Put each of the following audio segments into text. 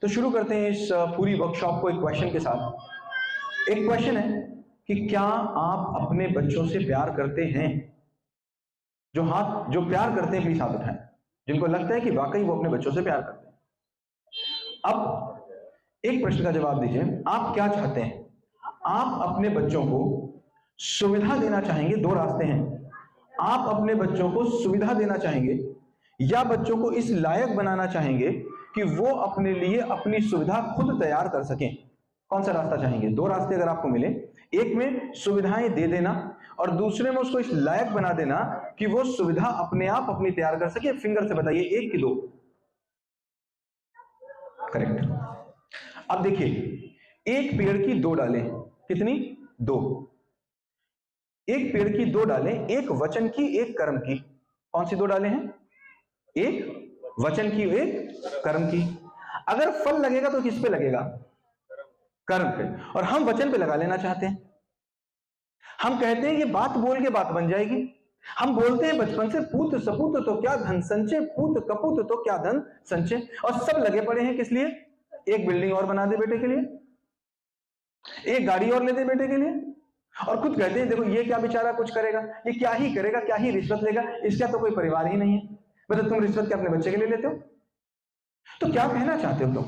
तो शुरू करते हैं इस पूरी वर्कशॉप को एक क्वेश्चन के साथ। एक क्वेश्चन है कि क्या आप अपने बच्चों से प्यार करते हैं? जो प्यार करते हैं प्लीज हाथ उठाएं, जिनको लगता है कि वाकई वो अपने बच्चों से प्यार करते हैं। अब एक प्रश्न का जवाब दीजिए, आप क्या चाहते हैं? आप अपने बच्चों को सुविधा देना चाहेंगे? दो रास्ते हैं। आप अपने बच्चों को सुविधा देना चाहेंगे या बच्चों को इस लायक बनाना चाहेंगे कि वो अपने लिए अपनी सुविधा खुद तैयार कर सकें। कौन सा रास्ता चाहेंगे? दो रास्ते अगर आपको मिले, एक में सुविधाएं दे देना और दूसरे में उसको इस लायक बना देना कि वो सुविधा अपने आप अपनी तैयार कर सके। फिंगर से बताइए, एक कि दो? करेक्ट। अब देखिए, एक पेड़ की दो डालें, कितनी? दो। एक पेड़ की दो डालें, एक वचन की एक कर्म की। कौन सी दो डालें हैं? एक वचन की एक कर्म की। अगर फल लगेगा तो किस पे लगेगा? कर्म पे। और हम वचन पे लगा लेना चाहते हैं। हम कहते हैं कि बात बोल के बात बन जाएगी। हम बोलते हैं बचपन से, पूत सपूत तो क्या धन संचय, पूत कपूत तो क्या धन संचय। और सब लगे पड़े हैं किस लिए? एक बिल्डिंग और बना दे बेटे के लिए, एक गाड़ी और ले दे बेटे के लिए। और खुद कहते हैं देखो ये क्या बेचारा कुछ करेगा, ये क्या ही करेगा, क्या ही रिश्वत लेगा, इसका तो कोई परिवार ही नहीं है। मतलब तुम रिश्वत क्या अपने बच्चे के लिए लेते हो? तो क्या कहना चाहते हो तुम?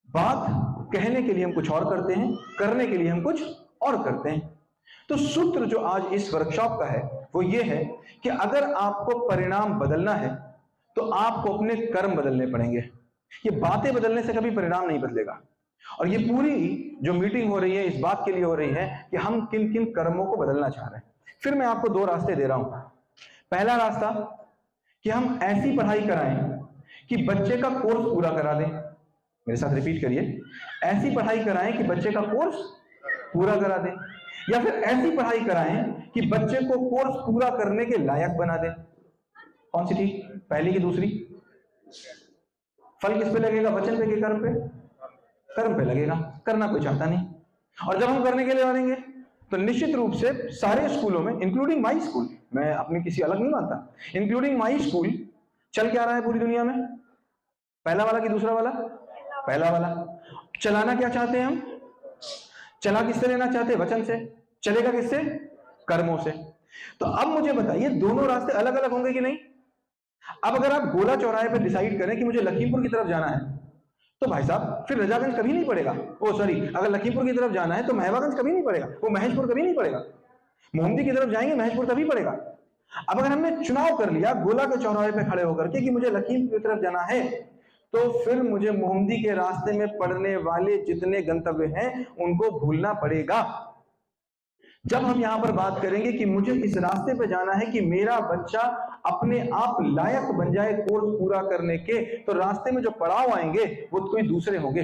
बात कहने के लिए हम कुछ और करते हैं, करने के लिए हम कुछ और करते हैं। तो सूत्र जो आज इस वर्कशॉप का है वो ये है कि अगर आपको परिणाम बदलना है तो आपको अपने कर्म बदलने पड़ेंगे। ये बातें बदलने से कभी परिणाम नहीं बदलेगा। और ये पूरी जो मीटिंग हो रही है इस बात के लिए हो रही है कि हम किन किन कर्मों को बदलना चाह रहे हैं। फिर मैं आपको दो रास्ते दे रहा हूं। पहला रास्ता कि हम ऐसी पढ़ाई कराएं कि बच्चे का कोर्स पूरा करा दें। मेरे साथ रिपीट करिए, ऐसी पढ़ाई कराएं कि बच्चे का कोर्स पूरा करा दें, या फिर ऐसी पढ़ाई कराएं कि बच्चे को कोर्स पूरा करने के लायक बना दें। कौन सी ठीक? पहली की दूसरी? फल किस पे लगेगा? वचन पे कि कर्म पे? कर्म पे लगेगा। करना कोई चाहता नहीं। और जब हम करने के लिए बढ़ेंगे तो निश्चित रूप से सारे स्कूलों में, इंक्लूडिंग माई स्कूल, मैं अपनी किसी अलग नहीं मानता, इंक्लूडिंग माई स्कूल, चल क्या रहा है पूरी दुनिया में? पहला वाला कि दूसरा वाला? पहला वाला। चलाना क्या चाहते हैं हम? चला किससे लेना चाहते हैं? वचन से। चलेगा किससे? कर्मों से। तो अब मुझे बताइए, दोनों रास्ते अलग अलग होंगे कि नहीं? अब अगर आप गोला चौराहे पर डिसाइड करें कि मुझे लखीमपुर की तरफ जाना है तो भाई साहब फिर रजागंज कभी नहीं पड़ेगा। ओ सॉरी, अगर लखीमपुर की तरफ जाना है तो महवागंज कभी नहीं पड़ेगा, वो महेशपुर कभी नहीं पड़ेगा। मोहम्मदी की तरफ जाएंगे, महेशपुर तभी पड़ेगा। अब अगर हमने चुनाव कर लिया गोला के चौराहे पे खड़े होकर के कि मुझे लखीमपुर की तरफ जाना है, तो फिर मुझे मोहम्मदी के रास्ते में पड़ने वाले जितने गंतव्य हैं उनको भूलना पड़ेगा। जब हम यहां पर बात करेंगे कि मुझे इस रास्ते पे जाना है कि मेरा बच्चा अपने आप लायक बन जाए कोर्स पूरा करने के, तो रास्ते में जो पड़ाव आएंगे वो कोई दूसरे होंगे।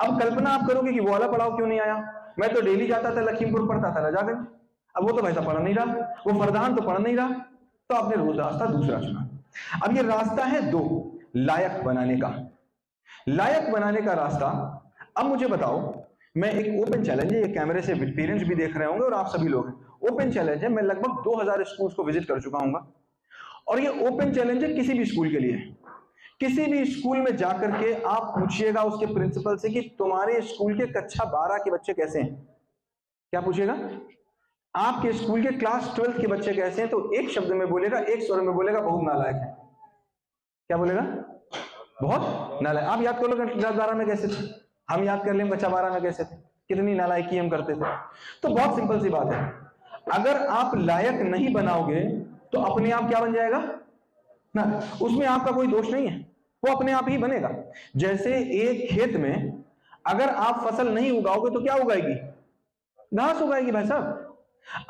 अब कल्पना आप करोगे कि वो वाला पड़ाव क्यों नहीं आया? मैं तो डेली जाता था लखीमपुर, पढ़ता था रजागंज। अब वो तो वैसा पढ़ नहीं रहा, वो फरदान तो पढ़ नहीं रहा, तो आपने रोज रास्ता दूसरा चुना। अब ये रास्ता है दो, लायक बनाने का। लायक बनाने का रास्ता। अब मुझे बताओ, मैं एक ओपन चैलेंज है, ये कैमरे से पेरेंट्स भी देख रहे होंगे और आप सभी लोग हैं। ओपन चैलेंज है, मैं लगभग 2000 स्कूल्स को विजिट कर चुका हूं और ये ओपन चैलेंज है किसी भी स्कूल के लिए। किसी भी स्कूल में जाकर के आप पूछिएगा उसके प्रिंसिपल से कि तुम्हारे स्कूल के कक्षा 12 के बच्चे कैसे हैं। क्या पूछेगा? आपके स्कूल के क्लास 12 के बच्चे कैसे हैं? तो एक शब्द में बोलेगा, एक स्वर में बोलेगा, बहुत नालायक है। क्या बोलेगा? बहुत नालायक। आप याद करो क्लास 12 में कैसे थे, हम याद कर लें कक्षा 12 में कैसे थे, कितनी नालायकी हम करते थे। तो बहुत सिंपल सी बात है, अगर आप लायक नहीं बनाओगे तो अपने आप क्या बन जाएगा ना, उसमें आपका कोई दोष नहीं है, वो अपने आप ही बनेगा। जैसे एक खेत में अगर आप फसल नहीं उगाओगे तो क्या उगाएगी? घास उगाएगी भाई साहब।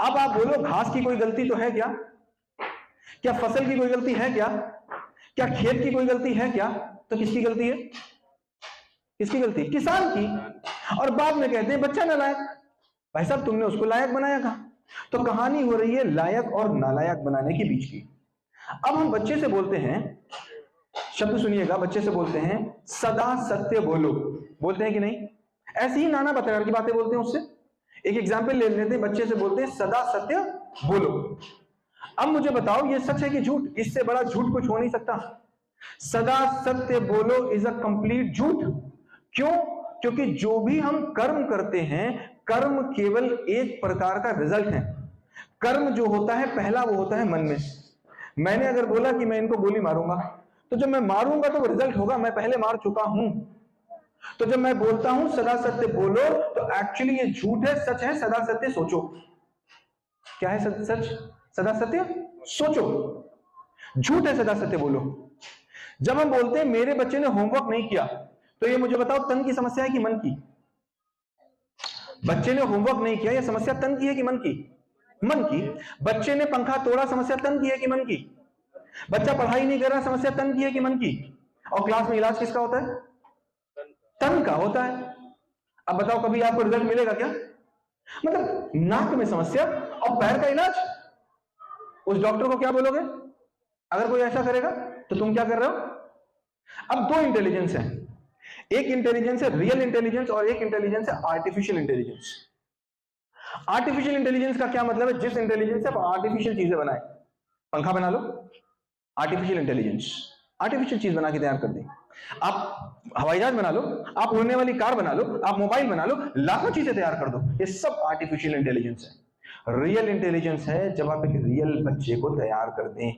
अब आप बोलो घास की कोई गलती तो है क्या? क्या फसल की कोई गलती है क्या? क्या खेत की कोई गलती है क्या? तो किसकी गलती है? किसकी गलती? किसान की। और बाद में कहते हैं बच्चा नालायक। भाई साहब तुमने उसको लायक बनाया कहां? तो कहानी हो रही है लायक और नालायक बनाने के बीच की। अब हम बच्चे से बोलते हैं, शब्द सुनिएगा, बच्चे से बोलते हैं सदा सत्य बोलो। बोलते हैं कि नहीं? ऐसी ही नाना प्रकार की बातें बोलते हैं उससे। एक एग्जाम्पल ले लेते हैं, बच्चे से बोलते हैं सदा सत्य बोलो। अब मुझे बताओ ये सच है कि झूठ? इससे बड़ा झूठ कुछ हो नहीं सकता। सदा सत्य बोलो इज अ कंप्लीट झूठ। क्यों? क्योंकि जो भी हम कर्म करते हैं, कर्म केवल एक प्रकार का रिजल्ट है। कर्म जो होता है पहला वो होता है मन में। मैंने अगर बोला कि मैं इनको गोली मारूंगा, तो जब मैं मारूंगा तो वो रिजल्ट होगा मैं पहले मार चुका हूं। तो जब मैं बोलता हूं सदा सत्य बोलो, तो एक्चुअली ये झूठ है, सच है सदा सत्य सोचो। क्या है सच? सदा सत्य सोचो। झूठ है सदा सत्य बोलो। जब हम बोलते हैं मेरे बच्चे ने होमवर्क नहीं किया, तो ये मुझे बताओ तन की समस्या है कि मन की? बच्चे ने होमवर्क नहीं किया, यह समस्या तन की है कि मन की? मन की। बच्चे ने पंखा तोड़ा, समस्या तन की है कि मन की? बच्चा पढ़ाई नहीं कर रहा, समस्या तन की है कि मन की? और क्लास में इलाज किसका होता है? तन का होता है। अब बताओ कभी आपको रिजल्ट मिलेगा क्या? मतलब नाक में समस्या और पैर का इलाज, उस डॉक्टर को क्या बोलोगे अगर कोई ऐसा करेगा? तो तुम क्या कर रहे हो? अब दो इंटेलिजेंस है, एक इंटेलिजेंस है रियल इंटेलिजेंस और एक इंटेलिजेंस है आर्टिफिशियल इंटेलिजेंस। आर्टिफिशियल इंटेलिजेंस का क्या मतलब है? जिस इंटेलिजेंस से आप आर्टिफिशियल चीजें बनाए, पंखा बना लो, आर्टिफिशियल इंटेलिजेंस, आर्टिफिशियल चीज बना के तैयार कर दी। आप हवाई जहाज बना लो, आप उड़ने वाली कार बना लो, आप मोबाइल बना लो, लाखों चीजें तैयार कर दो, ये सब आर्टिफिशियल इंटेलिजेंस है। रियल इंटेलिजेंस है जब आप एक रियल बच्चे को तैयार कर दें।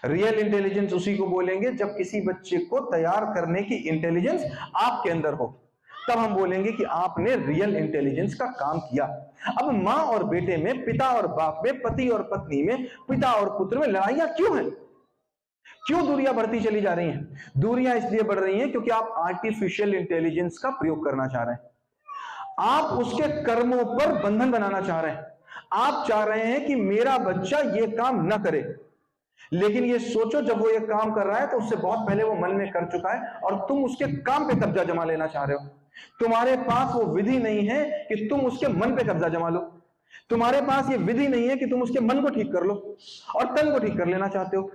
रियल इंटेलिजेंस उसी को बोलेंगे जब किसी बच्चे को तैयार करने की इंटेलिजेंस आपके अंदर हो, तब हम बोलेंगे कि आपने रियल इंटेलिजेंस का काम किया। अब मां और बेटे में, पिता और बाप में, पति और पत्नी में, पिता और पुत्र में लड़ाइयां क्यों हैं? क्यों दूरियां बढ़ती चली जा रही हैं? दूरियां इसलिए बढ़ रही हैं क्योंकि आप आर्टिफिशियल इंटेलिजेंस का प्रयोग करना चाह रहे हैं। आप उसके कर्मों पर बंधन बनाना चाह रहे हैं। आप चाह रहे हैं कि मेरा बच्चा ये काम ना करे, लेकिन ये सोचो जब वो ये काम कर रहा है तो उससे बहुत पहले वो मन में कर चुका है और तुम उसके काम पे कब्जा जमा लेना चाह रहे हो। तुम्हारे पास वो विधि नहीं है कि तुम उसके मन पे कब्जा जमा लो। तुम्हारे पास ये विधि नहीं है कि तुम उसके मन को ठीक कर लो और तन को ठीक कर लेना चाहते हो।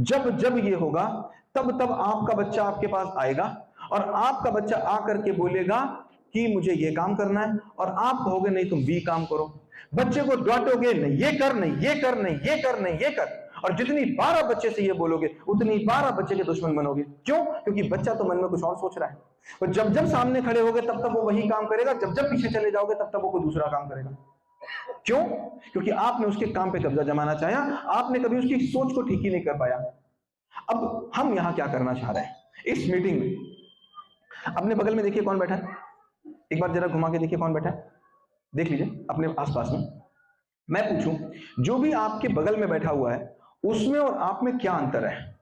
जब जब ये होगा तब तब आपका बच्चा आपके पास आएगा और आपका बच्चा आकर के बोलेगा कि मुझे ये काम करना है, और आप कहोगे नहीं तुम भी काम करो। बच्चे को डांटोगे नहीं ये कर, नहीं ये कर, नहीं ये कर, नहीं ये कर, और जितनी बार आप बच्चे से ये बोलोगे उतनी बार आप बच्चे के दुश्मन बनोगे। क्यों? क्योंकि बच्चा तो मन में कुछ और सोच रहा है। और जब जब सामने खड़े होगे तब तब वो वही काम करेगा, जब जब पीछे चले जाओगे तब तब वो कोई दूसरा काम करेगा। क्यों? क्योंकि आपने उसके काम पे कब्जा जमाना चाहा, आपने कभी उसकी सोच को ठीक ही नहीं कर पाया। अब हम यहां क्या करना चाह रहे हैं इस मीटिंग में? अपने बगल में देखिए कौन बैठा है, एक बार जरा घुमा के देखिए कौन बैठा है, देख लीजिए अपने आसपास में। मैं पूछूं जो भी आपके बगल में बैठा हुआ है उसमें और आप में क्या अंतर है?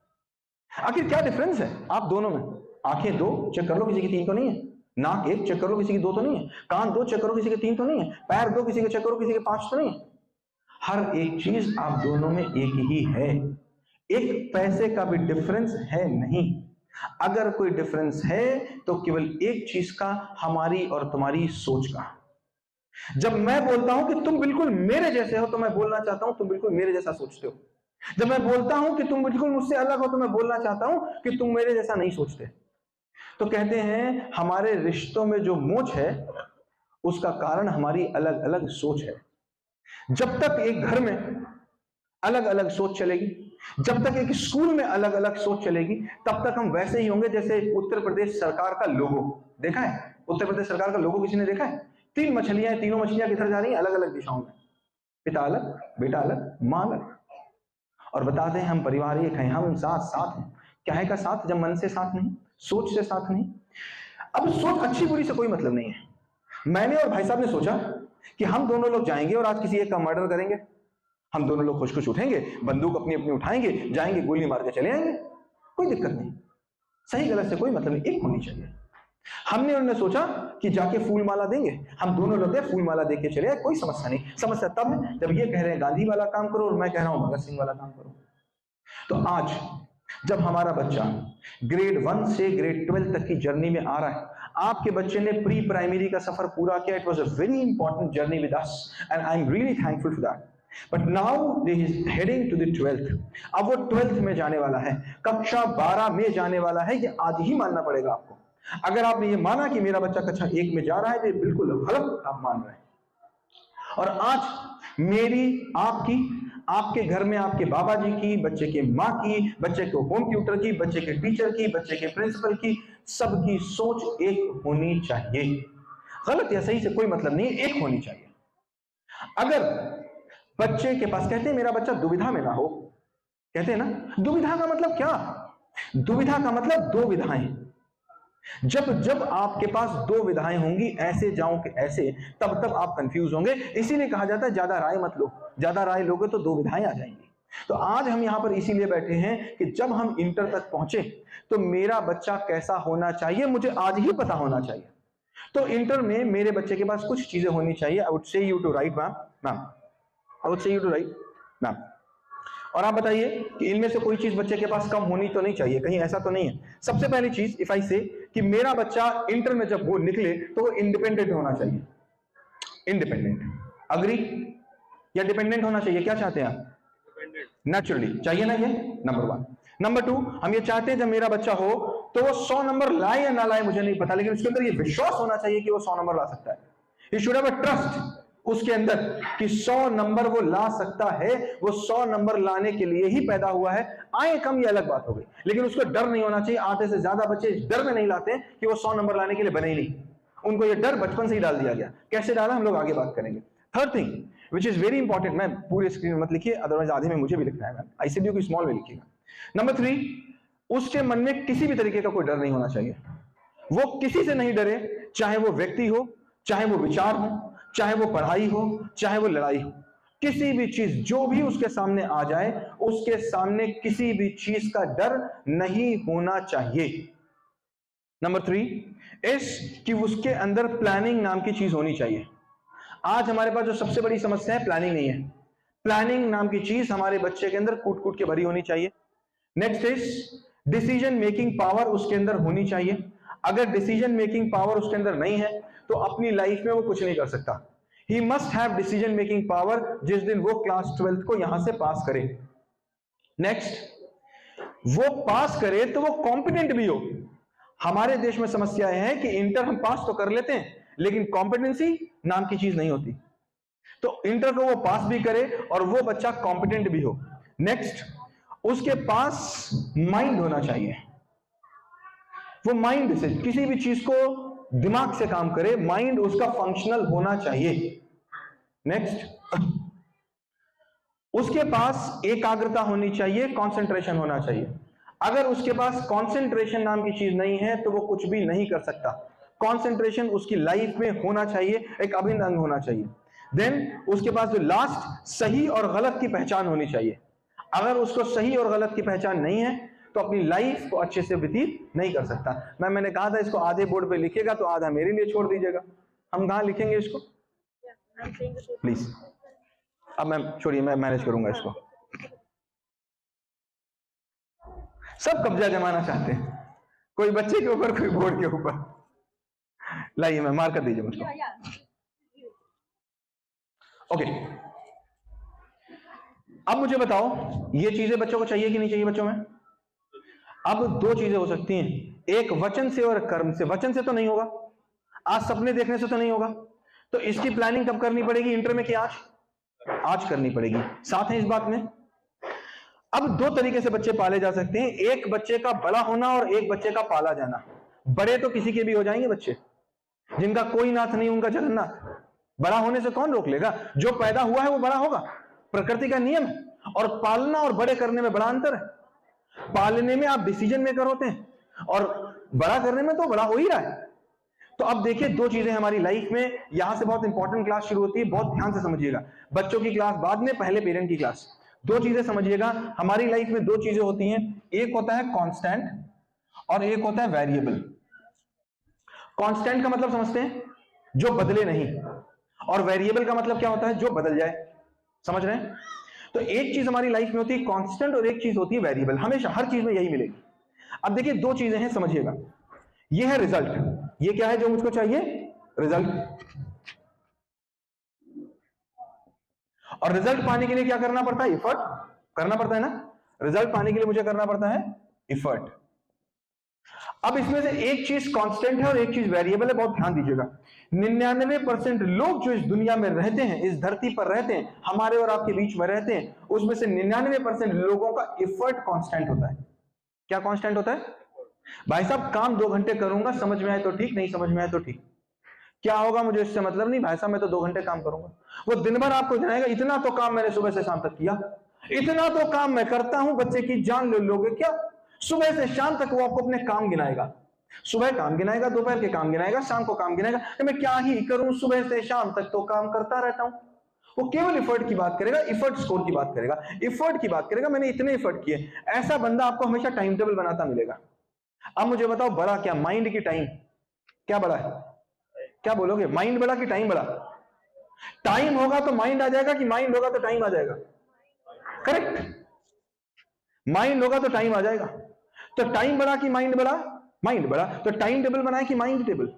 आखिर क्या डिफरेंस है आप दोनों में? आंखें दो चेक कर लो, किसी की तीन तो नहीं है। नाक एक चेक करो, किसी की दो तो नहीं है। कान दो चेक करो, किसी के तीन तो नहीं है। पैर दो, किसी के चेक करो, किसी के पांच तो नहीं है। हर एक चीज आप दोनों में एक ही है, एक पैसे का भी डिफरेंस है नहीं। अगर कोई डिफरेंस है तो केवल एक चीज का, हमारी और तुम्हारी सोच का। जब मैं बोलता हूं कि तुम बिल्कुल मेरे जैसे हो तो मैं बोलना चाहता हूं तुम बिल्कुल मेरे जैसा सोचते हो। जब मैं बोलता हूं कि तुम बिल्कुल मुझसे अलग हो तो मैं बोलना चाहता हूं कि तुम मेरे जैसा नहीं सोचते। तो कहते हैं हमारे रिश्तों में जो मोच है उसका कारण हमारी अलग अलग सोच है। जब तक एक घर में अलग अलग सोच चलेगी, जब तक एक स्कूल में अलग अलग सोच चलेगी, तब तक हम वैसे ही होंगे जैसे उत्तर प्रदेश सरकार का लोगो देखा है। उत्तर प्रदेश सरकार का लोगो किसी ने देखा है? तीन मछलियां, तीनों मछलियां किधर जा रही हैं? अलग अलग दिशाओं में। पिता अलग, बेटा अलग, मां अलग, और बताते हैं हम परिवार एक हैं, हम साथ साथ हैं। क्या है का साथ? जब मन से साथ नहीं, सोच से साथ नहीं। अब सोच अच्छी बुरी से कोई मतलब नहीं है। मैंने और भाई साहब ने सोचा कि हम दोनों लोग जाएंगे और आज किसी एक का मर्डर करेंगे। हम दोनों लोग खुश खुश उठेंगे, बंदूक अपनी अपनी उठाएंगे, जाएंगे, गोली मार के चले आएंगे, कोई दिक्कत नहीं। सही गलत से कोई मतलब नहीं, एक होनी चाहिए। हमने उन्होंने सोचा कि जाके फूल माला देंगे, हम दोनों लोग फूल माला देके चले आए, कोई समस्या नहीं। समस्या तब है जब ये कह रहे हैं गांधी वाला काम करो और मैं कह रहा हूं भगत सिंह वाला काम करो। तो आज जब हमारा बच्चा ग्रेड 1 से ग्रेड 12 तक की जर्नी में आ रहा है, आपके बच्चे ने प्री प्राइमरी का सफर पूरा किया। It was a very important journey with us and I am really thankful for that. But now he is heading to the 12th। अब वो 12th में जाने वाला है, कक्षा 12 में जाने वाला है। ये आज ही मानना पड़ेगा आपको। अगर आपने ये माना कि मेरा बच्चा कक्षा 1 में जा रहा है तो ये बिल्कुल गलत आप मान रहे हैं। और आज मेरी, आपकी, आपके घर में आपके बाबा जी की, बच्चे के माँ की, बच्चे के होम ट्यूटर की, बच्चे के टीचर की, बच्चे के प्रिंसिपल की, सबकी सोच एक होनी चाहिए। गलत या सही से कोई मतलब नहीं, एक होनी चाहिए। अगर बच्चे के पास, कहते हैं मेरा बच्चा दुविधा में ना हो, कहते हैं ना, दुविधा का मतलब क्या? दुविधा का मतलब दो विधाएं। जब जब आपके पास दो विधाएं होंगी, ऐसे जाऊं कि ऐसे, तब तब आप कंफ्यूज होंगे। इसीलिए कहा जाता है ज्यादा राय मत लो, ज्यादा राय लोगे तो दो विधाएं आ जाएंगी। तो आज हम यहां पर इसीलिए बैठे हैं कि जब हम इंटर तक पहुंचे तो मेरा बच्चा कैसा होना चाहिए मुझे आज ही पता होना चाहिए। तो इंटर में मेरे बच्चे के पास कुछ चीजें होनी चाहिए। I would say you to write ma'am, I would say you to write ma'am. और आप बताइए कि इनमें से कोई चीज बच्चे के पास कम होनी तो नहीं चाहिए, कहीं ऐसा तो नहीं है। सबसे पहली चीज, इफ आई से कि मेरा बच्चा इंटर में जब वो निकले तो वो इंडिपेंडेंट होना चाहिए। Independent, agree? या डिपेंडेंट होना चाहिए? क्या चाहते हैं आप? नेचुरली चाहिए ना, ये नंबर 1। नंबर 2, हम ये चाहते हैं जब मेरा बच्चा हो तो वो 100 नंबर लाए या ना लाए मुझे नहीं पता, लेकिन उसके अंदर ये विश्वास होना चाहिए कि वो 100 नंबर ला सकता है। He should have a trust उसके अंदर कि 100 नंबर वो ला सकता है, वो 100 नंबर लाने के लिए ही पैदा हुआ है। आए कम ये अलग बात हो गई, लेकिन उसको डर नहीं होना चाहिए। आधे से ज्यादा बच्चे इस डर में नहीं लाते कि वो 100 नंबर लाने के लिए बने ही नहीं, उनको ये डर बचपन से ही डाल दिया गया। कैसे डाला हम लोग आगे बात करेंगे। Third thing which is very important, मैं पूरे स्क्रीन में मत लिखिए, अदरवाइज आधे में मुझे भी लिखना है, आईसीडीओ की स्मॉल में लिखिएगा। नंबर 3, उसके मन में किसी भी तरीके का कोई डर नहीं होना चाहिए। वो किसी से नहीं डरे, चाहे वो व्यक्ति हो, चाहे वो विचार हो, चाहे वो पढ़ाई हो, चाहे वो लड़ाई हो। किसी भी चीज जो भी उसके सामने आ जाए, उसके सामने किसी भी चीज का डर नहीं होना चाहिए। नंबर 3 इस कि उसके अंदर प्लानिंग नाम की चीज होनी चाहिए। आज हमारे पास जो सबसे बड़ी समस्या है, प्लानिंग नहीं है। प्लानिंग नाम की चीज हमारे बच्चे के अंदर कूट कूट के भरी होनी चाहिए। Next is decision making power उसके अंदर होनी चाहिए। अगर डिसीजन मेकिंग पावर उसके अंदर नहीं है तो अपनी लाइफ में वो कुछ नहीं कर सकता। He must have decision making power जिस दिन वो क्लास 12th को यहां से पास करे। नेक्स्ट, वो पास करे तो वो कॉम्पिटेंट भी हो। हमारे देश में समस्या है कि इंटर हम पास तो कर लेते हैं लेकिन कॉम्पिटेंसी नाम की चीज नहीं होती। तो इंटर को वो पास भी करे और वो बच्चा कॉम्पिटेंट भी हो। नेक्स्ट, उसके पास माइंड होना चाहिए। वो माइंड से किसी भी चीज को दिमाग से काम करे, माइंड उसका फंक्शनल होना चाहिए। नेक्स्ट, उसके पास एकाग्रता होनी चाहिए, कंसंट्रेशन होना चाहिए। अगर उसके पास कंसंट्रेशन नाम की चीज नहीं है तो वो कुछ भी नहीं कर सकता। कंसंट्रेशन उसकी लाइफ में होना चाहिए, एक अभिन्न अंग होना चाहिए। देन उसके पास जो लास्ट, सही और गलत की पहचान होनी चाहिए। अगर उसको सही और गलत की पहचान नहीं है तो अपनी लाइफ को अच्छे से व्यतीत नहीं कर सकता। मैंने कहा था इसको आधे बोर्ड पे लिखिएगा तो आधा मेरे लिए छोड़ दीजिएगा। हम कहां लिखेंगे इसको प्लीज? अब मैं छोड़िए, मैं मैनेज करूंगा इसको। सब कब्जा जमाना चाहते हैं, कोई बच्चे के ऊपर, कोई बोर्ड के ऊपर। लाइए, मैं मार कर दीजिए मुझको। ओके, अब मुझे बताओ ये चीजें बच्चों को चाहिए कि नहीं चाहिए बच्चों में? अब दो चीजें हो सकती हैं, एक वचन से और कर्म से। वचन से तो नहीं होगा, आज सपने देखने से तो नहीं होगा, तो इसकी प्लानिंग कब करनी पड़ेगी इंटर में? कि आज करनी पड़ेगी। साथ है इस बात में। अब दो तरीके से बच्चे पाले जा सकते हैं, एक बच्चे का बड़ा होना और एक बच्चे का पाला जाना। बड़े तो किसी के भी हो जाएंगे बच्चे, जिनका कोई नाथ नहीं उनका जगन्नाथ। बड़ा होने से कौन रोक लेगा? जो पैदा हुआ है वो बड़ा होगा, प्रकृति का नियम है। और पालना और बड़े करने में बड़ा अंतर है। पालने में आप डिसीजन मेकर होते हैं और बड़ा करने में तो बड़ा हो ही रहा है। तो अब देखिए, दो चीजें हमारी लाइफ में, यहां से बहुत इंपॉर्टेंट क्लास शुरू होती है, बहुत ध्यान से समझिएगा। बच्चों की क्लास बाद में, पहले पेरेंट की क्लास। दो चीजें समझिएगा, हमारी लाइफ में दो चीजें होती हैं, एक होता है कांस्टेंट और एक होता है वेरिएबल। कांस्टेंट का मतलब समझते हैं, जो बदले नहीं, और वेरिएबल का मतलब क्या होता है? जो बदल जाए। समझ रहे हैं? तो एक चीज हमारी लाइफ में होती है कांस्टेंट और एक चीज होती है वेरिएबल। हमेशा हर चीज में यही मिलेगी। अब देखिए, दो चीजें हैं, समझिएगा। ये है रिजल्ट, ये क्या है जो मुझको चाहिए? रिजल्ट। और रिजल्ट पाने के लिए क्या करना पड़ता है? एफर्ट करना पड़ता है ना। रिजल्ट पाने के लिए मुझे करना पड़ता है एफर्ट। अब इसमें से एक चीज कांस्टेंट है और एक चीज वेरिएबल है, बहुत ध्यान दीजिएगा। 99% लोग जो इस दुनिया में रहते हैं, इस धरती पर रहते हैं, हमारे और आपके बीच में रहते हैं, उसमें से 99% लोगों का एफर्ट कांस्टेंट होता है। क्या कांस्टेंट होता है? भाई साहब काम 2 घंटे करूंगा, समझ में आए तो ठीक, नहीं समझ में आए तो ठीक, क्या होगा मुझे इससे मतलब नहीं, भाई साहब मैं तो 2 घंटे काम करूंगा। वो दिन भर आपको जनाएगा इतना तो काम मैंने सुबह से शाम तक किया, इतना तो काम मैं करता हूं, बच्चे की जान ले लोगे क्या? सुबह से शाम तक वो आपको अपने काम गिनाएगा, सुबह काम गिनाएगा, दोपहर के काम गिनाएगा, शाम को काम गिनाएगा, तो मैं क्या ही करूं, सुबह से शाम तक तो काम करता रहता हूं। वो केवल एफर्ट की बात करेगा, एफर्ट स्कोर की बात करेगा, एफर्ट की बात करेगा, मैंने इतने एफर्ट किए। ऐसा बंदा आपको हमेशा टाइम टेबल बनाता मिलेगा। अब मुझे बताओ बड़ा क्या, माइंड की टाइम क्या बड़ा है? क्या बोलोगे, माइंड बड़ा कि टाइम बड़ा? टाइम होगा तो माइंड आ जाएगा कि माइंड होगा तो टाइम आ जाएगा? करेक्ट, माइंड होगा तो टाइम आ जाएगा। तो टाइम बड़ा कि माइंड बड़ा? माइंड बड़ा। तो टाइम टेबल बनाए कि माइंड टेबल?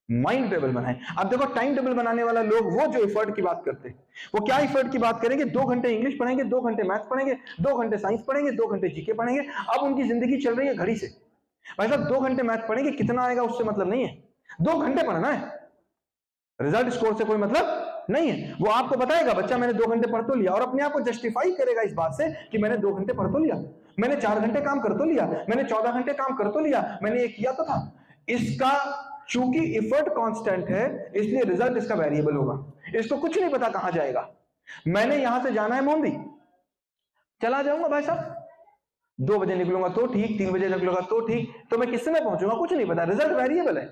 माइंड टेबल बनाए। अब देखो टाइम टेबल बनाने वाला लोग वो जो एफर्ट की बात करते हैं, वो क्या एफर्ट की बात करेंगे? 2 घंटे इंग्लिश पढ़ेंगे, 2 घंटे मैथ्स पढ़ेंगे, 2 घंटे साइंस पढ़ेंगे, 2 घंटे जीके पढ़ेंगे। अब उनकी जिंदगी चल रही है घड़ी से। भाई साहब 2 घंटे मैथ पढ़ेंगे, कितना आएगा उससे मतलब नहीं है, 2 घंटे पढ़ना है, रिजल्ट स्कोर से कोई मतलब नहीं है। वो आपको बताएगा बच्चा मैंने 2 घंटे पढ़ तो लिया, और अपने आप को जस्टिफाई करेगा इस बात से कि मैंने 2 घंटे पढ़ तो लिया, मैंने 4 घंटे काम कर तो लिया, मैंने 14 घंटे काम कर तो लिया, मैंने ये किया तो था। इसका चूंकि एफर्ट कांस्टेंट है इसलिए रिजल्ट इसका वेरिएबल होगा। इसको कुछ नहीं पता कहां जाएगा। मैंने यहां से जाना है मोमदी, चला जाऊंगा भाई साहब, 2 बजे निकलूंगा तो ठीक, 3 बजे निकलूंगा तो ठीक, तो मैं किस समय पहुंचूंगा कुछ नहीं पता, रिजल्ट वेरिएबल है।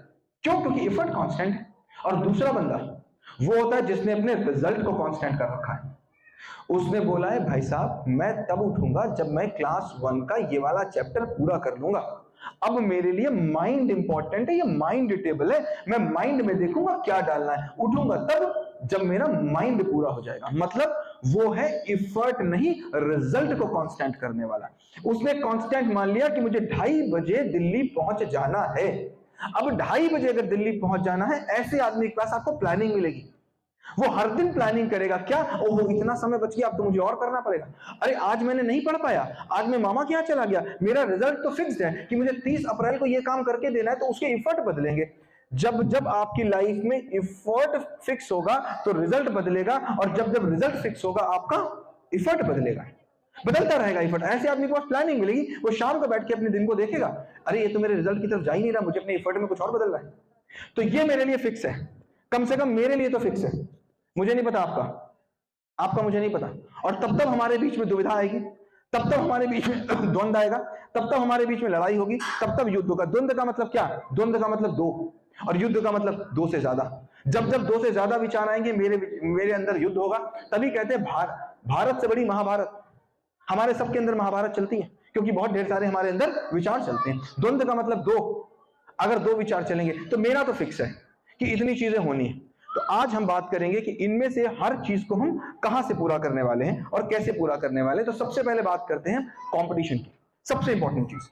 क्यों? क्योंकि एफर्ट कांस्टेंट है। और दूसरा बंदा वो होता है जिसने अपने रिजल्ट को कांस्टेंट कर रखा है। उसने बोला है भाई साहब मैं तब उठूंगा जब मैं क्लास 1 का ये वाला चैप्टर पूरा कर लूंगा। अब मेरे लिए माइंड इंपॉर्टेंट है, ये माइंड टेबल है, मैं माइंड में देखूंगा क्या डालना है, उठूंगा तब जब मेरा माइंड पूरा हो जाएगा। मतलब वो है एफर्ट नहीं, रिजल्ट को कांस्टेंट करने वाला। उसने कांस्टेंट मान लिया कि मुझे 2:30 बजे दिल्ली पहुंच जाना है। अब 2:30 बजे अगर दिल्ली पहुंच जाना है, ऐसे आदमी के पास आपको प्लानिंग मिलेगी। वो हर दिन प्लानिंग करेगा, क्या ओहो इतना समय बच गया, अब तो मुझे और करना पड़ेगा, अरे आज मैंने नहीं पढ़ पाया, आज मैं मामा के यहाँ चला गया, मेरा रिजल्ट तो फिक्स्ड है कि मुझे 30 अप्रैल को ये काम करके देना है, तो उसके एफर्ट बदलेंगे। जब जब आपकी लाइफ में एफर्ट फिक्स होगा तो रिजल्ट बदलेगा, और जब जब रिजल्ट फिक्स होगा आपका एफर्ट बदलेगा, बदलता रहेगा एफर्ट। ऐसे आदमी को प्लानिंग मिलेगी, वो शाम को बैठ के अपने दिन को देखेगा, अरे ये तो मेरे रिजल्ट की तरफ जा ही नहीं रहा, मुझे अपने एफर्ट में कुछ और बदल रहा है, तो ये मेरे लिए फिक्स है, कम से कम मेरे लिए तो फिक्स है, मुझे नहीं पता आपका मुझे नहीं पता। और तब तक हमारे बीच में दुविधा आएगी, तब तक हमारे बीच में द्वंद्व आएगा, तब तक हमारे बीच में लड़ाई होगी, तब तक युद्ध होगा। द्वंद्व का मतलब क्या? द्वंद्व का मतलब 2, और युद्ध का मतलब 2 से ज्यादा। जब जब 2 से ज्यादा विचार आएंगे मेरे अंदर युद्ध होगा। तभी कहते हैं भारत से बड़ी महाभारत, हमारे सबके अंदर महाभारत चलती है, क्योंकि बहुत ढेर सारे हमारे अंदर विचार चलते हैं। द्वंद्व का मतलब 2, अगर 2 विचार चलेंगे तो मेरा तो फिक्स है कि इतनी चीजें होनी है। तो आज हम बात करेंगे कि इनमें से हर चीज को हम कहां से पूरा करने वाले हैं और कैसे पूरा करने वाले हैं। तो सबसे पहले बात करते हैं कंपटीशन की, सबसे इंपॉर्टेंट चीज।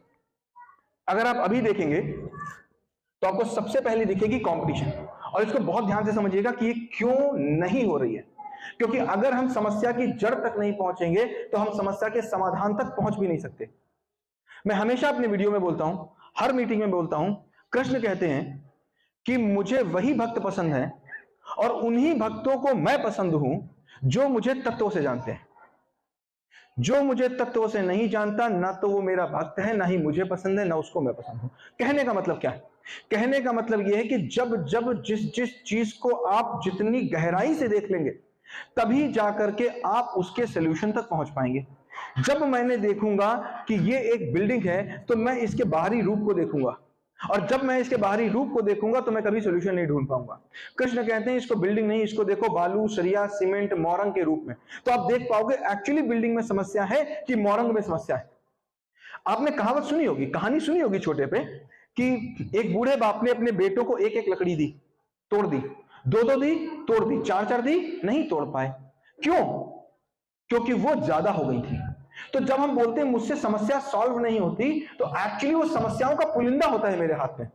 अगर आप अभी देखेंगे तो आपको सबसे पहले दिखेगी कंपटीशन, और इसको बहुत ध्यान से समझिएगा कि ये क्यों नहीं हो रही है। क्योंकि अगर हम समस्या की जड़ तक नहीं पहुंचेंगे तो हम समस्या के समाधान तक पहुंच भी नहीं सकते। मैं हमेशा अपने वीडियो में बोलता हूं, हर मीटिंग में बोलता हूं, कृष्ण कहते हैं कि मुझे वही भक्त पसंद है और उन्हीं भक्तों को मैं पसंद हूं जो मुझे तत्वों से जानते हैं। जो मुझे तत्वों से नहीं जानता, ना तो वो मेरा भक्त है, ना ही मुझे पसंद है, ना उसको मैं पसंद हूं। कहने का मतलब क्या है? कहने का मतलब यह है कि जब जब जिस चीज को आप जितनी गहराई से देख लेंगे तभी जाकर के आप उसके सॉल्यूशन तक पहुंच पाएंगे। जब मैंने देखूंगा कि ये एक बिल्डिंग है तो मैं इसके बाहरी रूप को देखूंगा, और जब मैं इसके बाहरी रूप को देखूंगा तो मैं कभी सॉल्यूशन नहीं ढूंढ पाऊंगा। कृष्ण कहते हैं इसको बिल्डिंग नहीं, इसको देखो बालू, सरिया, सीमेंट, मोरंग के रूप में, तो आप देख पाओगे एक्चुअली बिल्डिंग में समस्या है कि मोरंग में समस्या है। आपने कहावत सुनी होगी, कहानी सुनी होगी छोटे पे, कि एक बूढ़े बाप ने अपने बेटों को एक एक लकड़ी दी, तोड़ दी, 2-2 दी, तोड़ दी, 4-4 दी, नहीं तोड़ पाए। क्यों? क्योंकि वो ज्यादा हो गई थी। तो जब हम बोलते हैं मुझसे समस्या सॉल्व नहीं होती, तो एक्चुअली वो समस्याओं का पुलिंदा होता है मेरे हाथ में,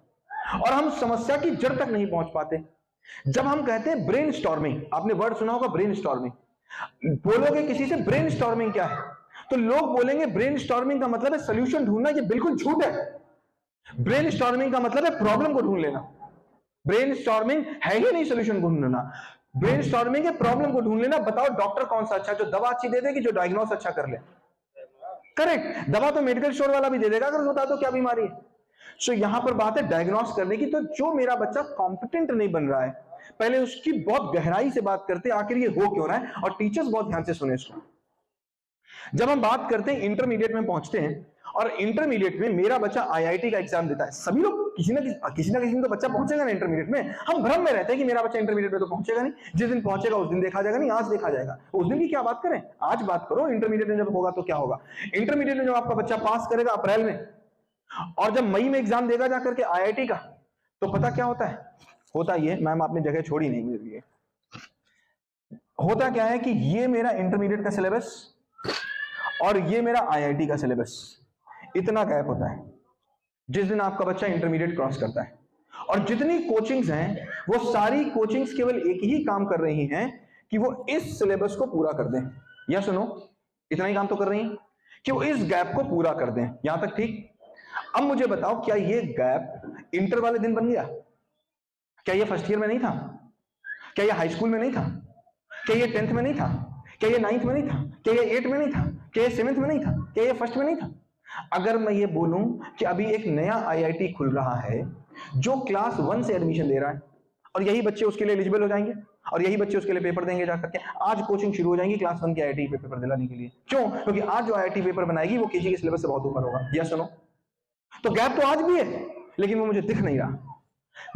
और हम समस्या की जड़ तक नहीं पहुंच पाते। जब हम कहते हैं ब्रेन स्टॉर्मिंग, आपने वर्ड सुना होगा ब्रेन स्टॉर्मिंग, बोलोगे किसी से ब्रेन स्टॉर्मिंग क्या है, तो लोग बोलेंगे ब्रेन स्टॉर्मिंग का मतलब है सॉल्यूशन ढूंढना। ये बिल्कुल झूठ है। ब्रेनस्टॉर्मिंग का मतलब है प्रॉब्लम को ढूंढ लेना। ब्रेनस्टॉर्मिंग है ही नहीं सोल्यूशन को ढूंढना, ब्रेनस्टॉर्मिंग है प्रॉब्लम को ढूंढ लेना। बताओ डॉक्टर कौन सा अच्छा, जो दवा अच्छी दे देगी, जो डायग्नोस अच्छा कर ले। करेक्ट, दवा तो मेडिकल स्टोर वाला भी दे देगा अगर बता दो क्या बीमारी है। सो यहां पर बात है डायग्नोस करने की। तो जो मेरा बच्चा कॉम्पिटेंट नहीं बन रहा है, पहले उसकी बहुत गहराई से बात करते हैं आखिर ये हो क्यों रहा है, और टीचर्स बहुत ध्यान से सुने इसको। जब हम बात करते हैं इंटरमीडिएट में पहुंचते हैं, और इंटरमीडिएट में मेरा बच्चा आईआईटी का एग्जाम देता है। सभी लोग किसी ना किसी में तो बच्चा पहुंचेगा ना इंटरमीडिएट में। हम भ्रम में रहते हैं कि मेरा बच्चा इंटरमीडिएट में तो पहुंचेगा नहीं, जिस दिन पहुंचेगा उस दिन देखा जाएगा। नहीं, आज देखा जाएगा। उस दिन की क्या बात करें, आज बात करो इंटरमीडिएट में जब होगा तो क्या होगा। इंटरमीडिएट में जब आपका बच्चा पास करेगा अप्रैल में, और जब मई में एग्जाम देगा जाकर के आईआईटी का, तो पता क्या होता है, होता ये, मैम आपने जगह छोड़ी नहीं मेरे लिए। होता क्या है कि ये मेरा इंटरमीडिएट का सिलेबस और ये मेरा आईआईटी का सिलेबस, इतना गैप होता है जिस दिन आपका बच्चा इंटरमीडिएट क्रॉस करता है। और जितनी कोचिंग्स हैं वो सारी कोचिंग्स केवल एक ही काम कर रही हैं कि वो इस सिलेबस को पूरा कर दें। या सुनो, इतना ही काम तो कर रही हैं कि वो इस गैप को पूरा कर दें। यहां तक ठीक। अब मुझे बताओ, क्या ये गैप इंटर वाले दिन बन गया? क्या ये फर्स्ट ईयर में नहीं था? क्या ये हाई स्कूल में नहीं था? क्या ये 10th में नहीं था? क्या ये 9th में नहीं था? क्या ये 8th में नहीं था? क्या ये 7th में नहीं था? क्या ये फर्स्ट में नहीं था? अगर मैं ये बोलूं कि अभी एक नया आईआईटी खुल रहा है जो क्लास 1 से एडमिशन दे रहा है, और यही बच्चे उसके लिए एलिजिबल हो जाएंगे, और यही बच्चे उसके लिए पेपर देंगे जाकर के। आज कोचिंग शुरू हो जाएंगी क्लास 1 के आईआईटी पेपर दिलाने के लिए। क्यों? क्योंकि आज जो आईआईटी पेपर बनाएगी वो केजी के सिलेबस से बहुत ऊपर होगा। या सुनो, तो गैप तो आज भी है, लेकिन वो मुझे दिख नहीं रहा।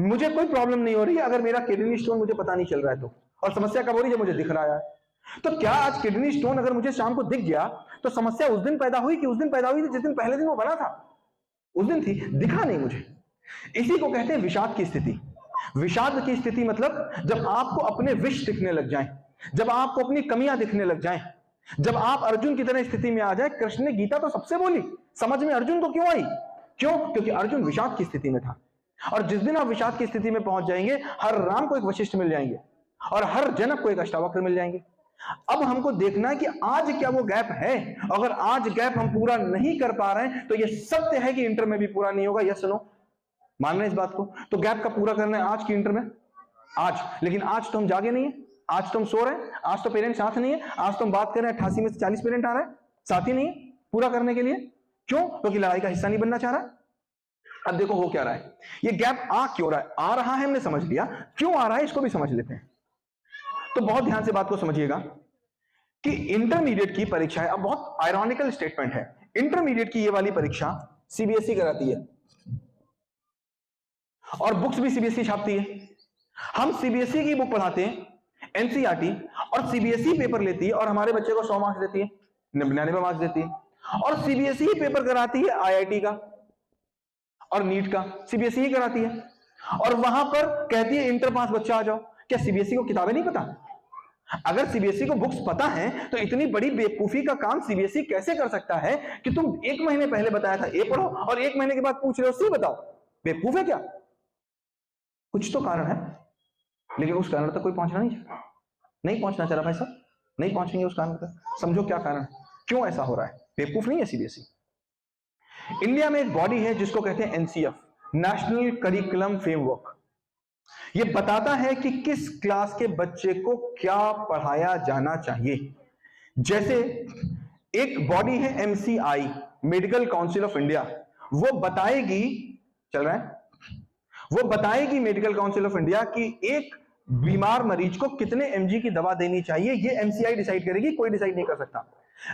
मुझे कोई प्रॉब्लम नहीं हो रही अगर मेरा किडनी स्टोन मुझे पता नहीं चल रहा है तो, और समस्या कब हो रही है, मुझे दिख रहा है। तो क्या आज किडनी स्टोन अगर मुझे शाम को दिख गया तो समस्या उस दिन पैदा हुई कि उस दिन पैदा हुई थी जिस दिन पहले दिन वो बना था? उस दिन थी, दिखा नहीं मुझे। इसी को कहते हैं विषाद की स्थिति। विषाद की स्थिति मतलब जब आपको अपने विष दिखने लग जाएं, जब आपको अपनी कमियां दिखने लग जाएं, जब आप अर्जुन की तरह स्थिति में आ जाए। कृष्ण ने गीता तो सबसे बोली, समझ में अर्जुन को क्यों आई? क्यों? क्योंकि अर्जुन विषाद की स्थिति में था। और जिस दिन आप विषाद की स्थिति में पहुंच जाएंगे, हर राम को एक वशिष्ठ मिल जाएंगे और हर जनक को एक अष्टावक्र मिल जाएंगे। अब हमको देखना है कि आज क्या वो गैप है। अगर आज गैप हम पूरा नहीं कर पा रहे हैं तो ये सत्य है कि इंटर में भी पूरा नहीं होगा। यस नो, मान रहे हैं इस बात को? तो गैप का पूरा करना है आज की इंटर में, आज। लेकिन आज तो हम जागे नहीं है, आज तो हम सो रहे हैं, आज तो पेरेंट साथ नहीं है, आज तो हम बात कर रहे हैं 88 में से 40 पेरेंट आ रहे हैं, साथ ही नहीं है पूरा करने के लिए। क्यों? क्योंकि लड़ाई का हिस्सा नहीं बनना चाह रहा। अब देखो हो क्या रहा है, ये गैप आ क्यों रहा है? आ रहा है हमने समझ लिया, क्यों आ रहा है इसको भी समझ लेते हैं। तो बहुत ध्यान से बात को समझिएगा कि इंटरमीडिएट की परीक्षा है। अब बहुत आयरॉनिकल स्टेटमेंट है, इंटरमीडिएट की ये वाली परीक्षा सीबीएसई कराती है और बुक्स भी सीबीएसई छापती है। हम सीबीएसई की बुक पढ़ाते हैं, एनसीईआरटी, और सीबीएसई पेपर लेती है और हमारे बच्चे को 100 मार्क्स देती है, 99 मार्क्स देती है। और सीबीएसई पेपर कराती है आईआईटी का और नीट का, सीबीएसई ही कराती है। और वहां पर कहती है इंटर पास बच्चा आ जाओ। क्या सीबीएसई को किताबें नहीं पता? अगर सीबीएसई को बुक्स पता है तो इतनी बड़ी बेवकूफी का काम सीबीएसई कैसे कर सकता है कि तुम 1 महीने पहले बताया था ए पढ़ो और 1 महीने के बाद पूछ रहे हो सी बताओ? बेवकूफ है क्या? कुछ तो कारण है, लेकिन उस कारण तक कोई पहुंचना नहीं पहुंचना चाह रहा भाई साहब, नहीं पहुंचेंगे उस कारण तक। समझो क्या कारण है, क्यों ऐसा हो रहा है। बेवकूफ नहीं है सीबीएसई। इंडिया में एक बॉडी है जिसको कहते हैं एनसीएफ, नेशनल करिकुलम फ्रेमवर्क। ये बताता है कि किस क्लास के बच्चे को क्या पढ़ाया जाना चाहिए। जैसे एक बॉडी है MCI, medical council of India, वो बताएगी, चल रहा है, वो बताएगी मेडिकल काउंसिल ऑफ इंडिया कि एक बीमार मरीज को कितने एमजी की दवा देनी चाहिए। ये एमसीआई डिसाइड करेगी, कोई डिसाइड नहीं कर सकता।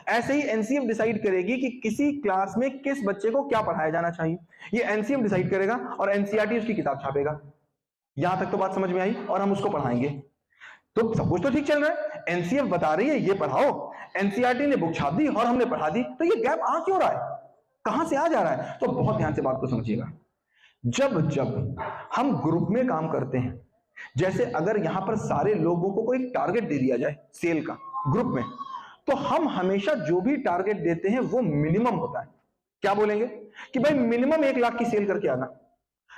ऐसे ही एनसीएफ डिसाइड करेगी कि किसी क्लास में किस बच्चे को क्या पढ़ाया जाना चाहिए, ये एनसीएफ डिसाइड करेगा और एनसीईआरटी उसकी किताब छापेगा। यहां तक तो बात समझ में आई, और हम उसको पढ़ाएंगे। तो सब कुछ तो ठीक चल रहा है, एनसीएफ बता रही है ये पढ़ाओ, एनसीईआरटी ने बुक छाप दी और हमने पढ़ा दी। तो ये गैप आ क्यों रहा है, कहां से आ जा रहा है? तो बहुत ध्यान से बात को समझिएगा। जब जब हम ग्रुप में काम करते हैं, जैसे अगर यहां पर सारे लोगों को कोई टारगेट दे दिया जाए सेल का ग्रुप में, तो हम हमेशा जो भी टारगेट देते हैं वो मिनिमम होता है। क्या बोलेंगे कि भाई मिनिमम 1 लाख की सेल करके आना,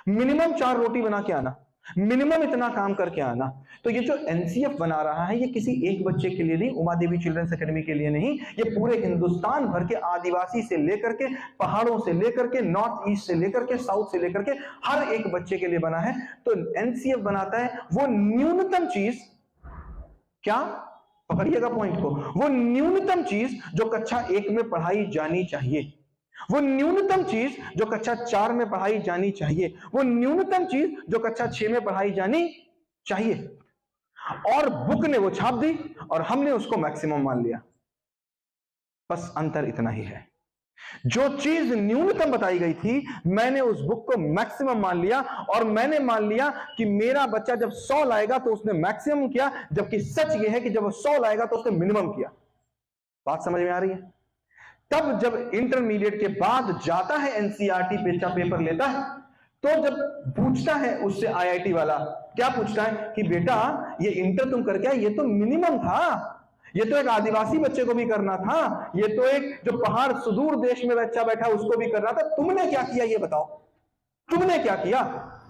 मिनिमम 4 रोटी बना के आना, मिनिमम इतना काम करके आना। तो ये जो एनसीएफ बना रहा है ये किसी एक बच्चे के लिए नहीं, उमा देवी चिल्ड्रंस एकेडमी के लिए नहीं, ये पूरे हिंदुस्तान भर के आदिवासी से लेकर के, पहाड़ों से लेकर के, नॉर्थ ईस्ट से लेकर के, साउथ से लेकर के हर एक बच्चे के लिए बना है। तो एनसीएफ बनाता है वो न्यूनतम चीज, क्या पकड़िएगा पॉइंट को, वो न्यूनतम चीज जो कक्षा 1 में पढ़ाई जानी चाहिए, वो न्यूनतम चीज जो कक्षा 4 में पढ़ाई जानी चाहिए, वो न्यूनतम चीज जो कक्षा 6 में पढ़ाई जानी चाहिए, और बुक ने वो छाप दी और हमने उसको मैक्सिमम मान लिया। बस अंतर इतना ही है, जो चीज न्यूनतम बताई गई थी मैंने उस बुक को मैक्सिमम मान लिया, और मैंने मान लिया कि मेरा बच्चा जब 100 लाएगा तो उसने मैक्सिमम किया, जबकि सच यह है कि जब वो 100 लाएगा तो उसने मिनिमम किया। बात समझ में आ रही है? तब जब इंटरमीडिएट के बाद जाता है एनसीईआरटी पेपर लेता है, तो जब पूछता है उससे आईआईटी वाला, क्या पूछता है कि बेटा ये इंटर तुम करके आए, ये तो मिनिमम था, ये तो एक आदिवासी बच्चे को भी करना था, ये तो एक जो पहाड़ सुदूर देश में बच्चा बैठा उसको भी करना था, तुमने क्या किया ये बताओ, तुमने क्या किया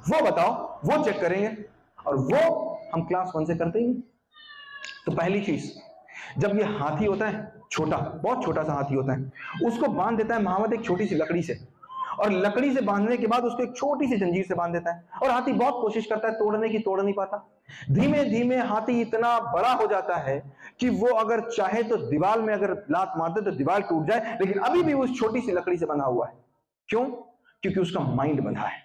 वो बताओ, वो चेक करेंगे, और वो हम क्लास 1 से करते ही। तो पहली चीज, जब ये हाथी होता है छोटा, बहुत छोटा सा हाथी होता है, उसको बांध देता है महावत एक छोटी सी लकड़ी से, और लकड़ी से बांधने के बाद उसको एक छोटी सी जंजीर से बांध देता है, और हाथी बहुत कोशिश करता है तोड़ने की, तोड़ नहीं पाता। धीमे धीमे हाथी इतना बड़ा हो जाता है कि वो अगर चाहे तो दीवार में अगर लात मार दे तो दीवार टूट जाए, लेकिन अभी भी उस छोटी सी लकड़ी से बंधा हुआ है। क्यों? क्योंकि उसका माइंड बंधा है,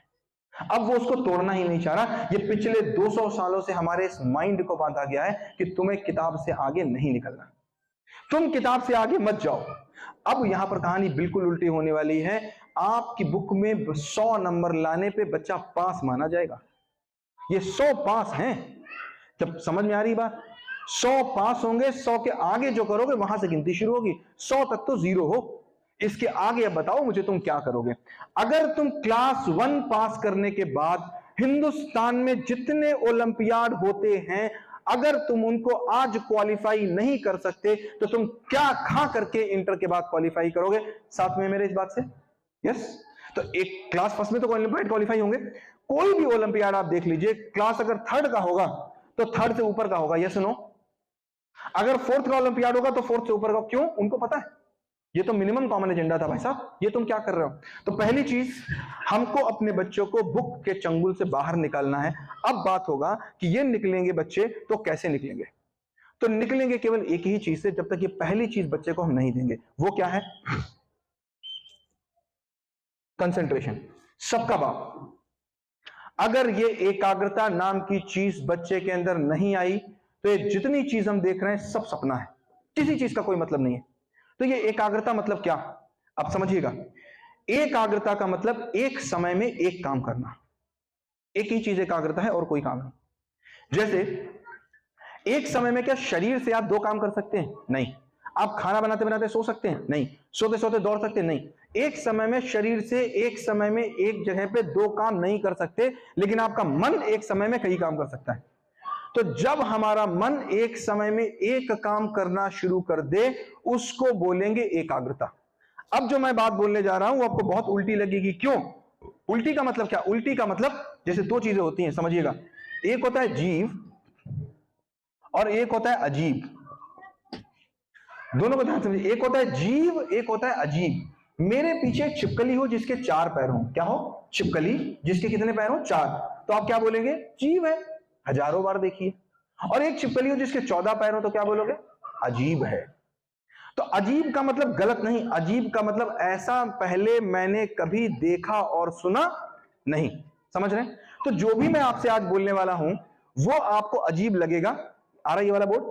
अब वो उसको तोड़ना ही नहीं चाह रहा। ये पिछले 200 सालों से हमारे इस माइंड को बांधा गया है कि तुम्हें किताब से आगे नहीं निकलना, तुम किताब से आगे मत जाओ। अब यहां पर कहानी बिल्कुल उल्टी होने वाली है। आपकी बुक में 100 नंबर लाने पे बच्चा पास माना जाएगा, ये 100 पास हैं। जब समझ में आ रही बात, 100 पास होंगे, 100 के आगे जो करोगे वहां से गिनती शुरू होगी, 100 तक तो 0 हो, इसके आगे अब बताओ मुझे तुम क्या करोगे। अगर तुम क्लास 1 पास करने के बाद हिंदुस्तान में जितने ओलंपियाड होते हैं, अगर तुम उनको आज क्वालिफाई नहीं कर सकते तो तुम क्या खा करके इंटर के बाद क्वालिफाई करोगे? साथ में मेरे इस बात से यस। तो एक क्लास फर्स्ट में तो ओलंपियाड क्वालिफाई होंगे, कोई भी ओलंपियाड आप देख लीजिए, क्लास अगर 3rd का होगा तो 3rd से ऊपर का होगा, यस नो। अगर 4th का ओलंपियाड होगा तो 4th से ऊपर का, क्यों? उनको पता है ये तो मिनिमम कॉमन एजेंडा था भाई साहब, ये तुम क्या कर रहे हो। तो पहली चीज, हमको अपने बच्चों को बुक के चंगुल से बाहर निकालना है। अब बात होगा कि ये निकलेंगे बच्चे तो कैसे निकलेंगे। तो निकलेंगे केवल एक ही चीज से, जब तक ये पहली चीज बच्चे को हम नहीं देंगे, वो क्या है? कंसंट्रेशन। सबका बाप, अगर ये एकाग्रता नाम की चीज बच्चे के अंदर नहीं आई तो ये जितनी चीज हम देख रहे हैं सब सपना है, किसी चीज का कोई मतलब नहीं है। तो ये एकाग्रता मतलब क्या, अब समझिएगा। एकाग्रता का मतलब एक समय में एक काम करना, एक ही चीज एकाग्रता है और कोई काम नहीं। जैसे एक समय में क्या शरीर से आप 2 काम कर सकते हैं? नहीं। आप खाना बनाते बनाते सो सकते हैं? नहीं। सोते सोते दौड़ सकते हैं? नहीं। एक समय में शरीर से एक समय में एक जगह पे 2 काम नहीं कर सकते, लेकिन आपका मन एक समय में कई काम कर सकता है। तो जब हमारा मन एक समय में एक काम करना शुरू कर दे, उसको बोलेंगे एकाग्रता। अब जो मैं बात बोलने जा रहा हूं वो आपको बहुत उल्टी लगेगी। क्यों उल्टी? का मतलब क्या? उल्टी का मतलब जैसे 2 चीजें होती हैं, समझिएगा। एक होता है जीव और एक होता है अजीब। दोनों को ध्यान समझिए, एक होता है जीव, एक होता है अजीब। मेरे पीछे एक छिपकली हो जिसके 4 पैर हो, क्या हो? छिपकली जिसके कितने पैर हो? 4। तो आप क्या बोलेंगे? जीव है, हजारों बार देखिए। और एक छिपकली हो जिसके 14 पैर हो, तो क्या बोलोगे? अजीब है। तो अजीब का मतलब गलत नहीं, अजीब का मतलब ऐसा पहले मैंने कभी देखा और सुना नहीं। समझ रहे हैं? तो जो भी मैं आपसे आज बोलने वाला हूं वो आपको अजीब लगेगा। आ रहा है ये वाला बोर्ड?